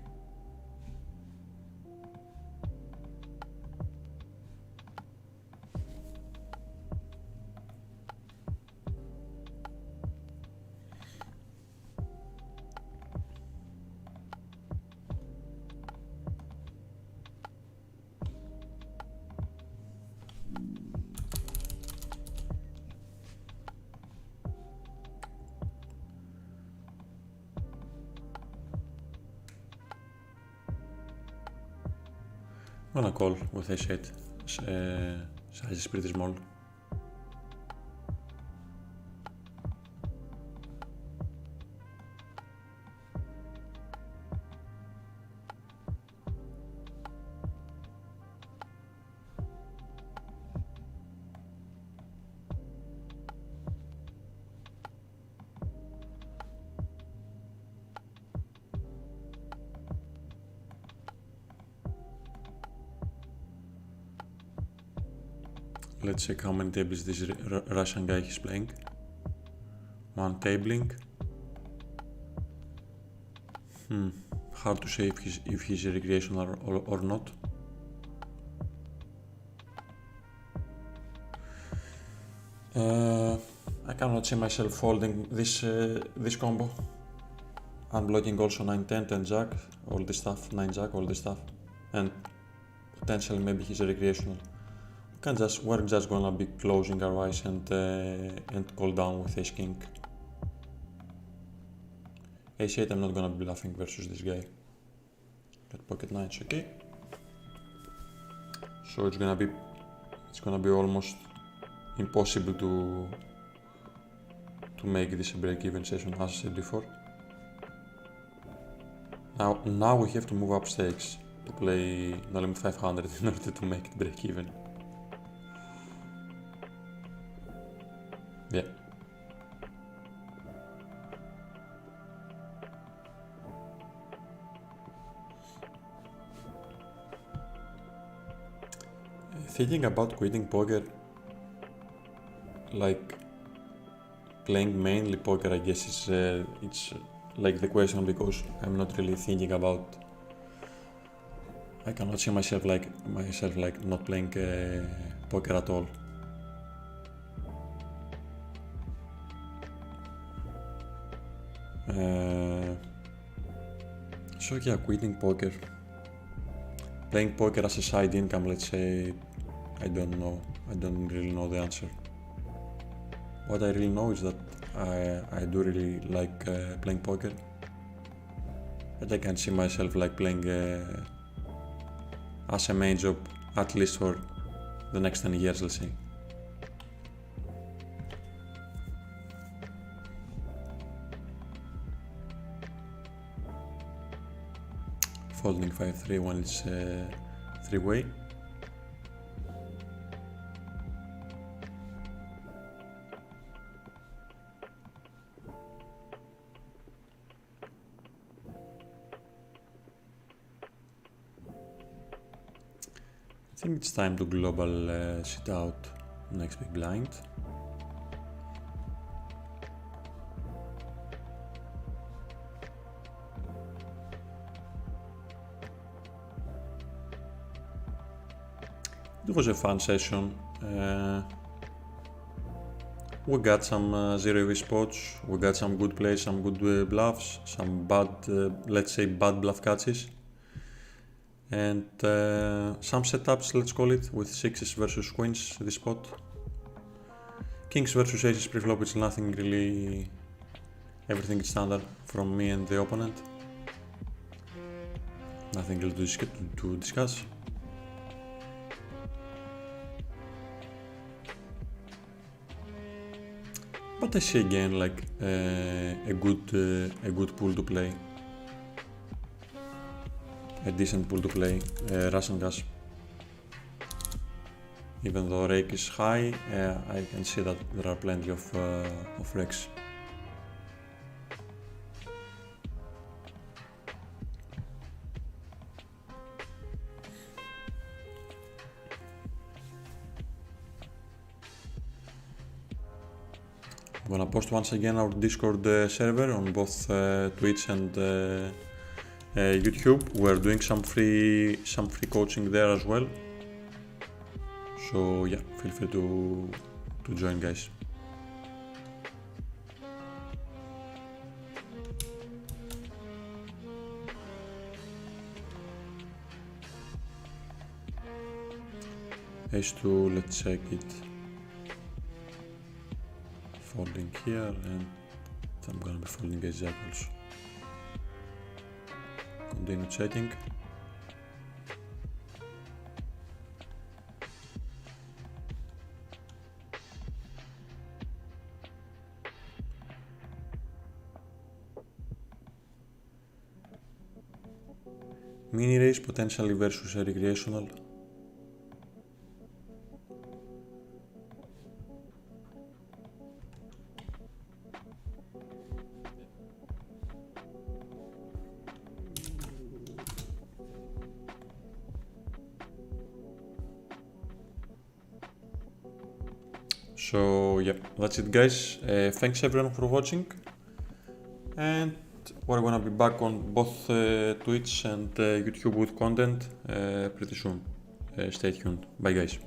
I'm gonna call with H8. Size is pretty small. Let's check how many tables this Russian guy is playing. 1 tabling. Hard to say if he's recreational or not. I cannot see myself folding this combo. Unblocking also 9-10, 10 jack, all this stuff, 9 jack, all this stuff, and potentially maybe he's a recreational. We're just gonna be closing our eyes and call down with ace king. Ace 8 I'm not gonna be bluffing versus this guy. Got pocket nines, okay? So it's gonna be almost impossible to make this a break-even session, as I said before. Now we have to move up stakes to play no limit 500 in order to make it break-even. Yeah. Thinking about quitting poker, like playing mainly poker, I guess it's like the question, because I'm not really thinking about. I cannot see myself like not playing poker at all. So yeah, quitting poker, playing poker as a side income, let's say. I don't know. I don't really know the answer. What I really know is that I do really like playing poker, but I can see myself like playing as a main job at least for the next 10 years, let's say. Folding 5-3 when it's three-way. I think it's time to global sit out next big blind. It was a fun session. We got some zero EV spots, we got some good plays, some good bluffs, some bad, let's say bad bluff catches, and some setups, let's call it, with sixes versus queens this spot. Kings versus aces pre-flop, it's nothing really, everything is standard from me and the opponent. Nothing really to discuss. But I see again like a good pool to play, a decent pool to play, Russian gas. Even though rake is high, I can see that there are plenty of rakes. I'm gonna post once again our Discord server on both Twitch and YouTube. We're doing some free coaching there as well. So yeah, feel free to join, guys. H2, let's check it. Folding here, and I'm gonna be folding a jack also. Continue checking. Mini raise potentially versus a recreational. So yeah, that's it, guys. Thanks everyone for watching, and we're gonna be back on both Twitch and YouTube with content pretty soon. Stay tuned. Bye, guys.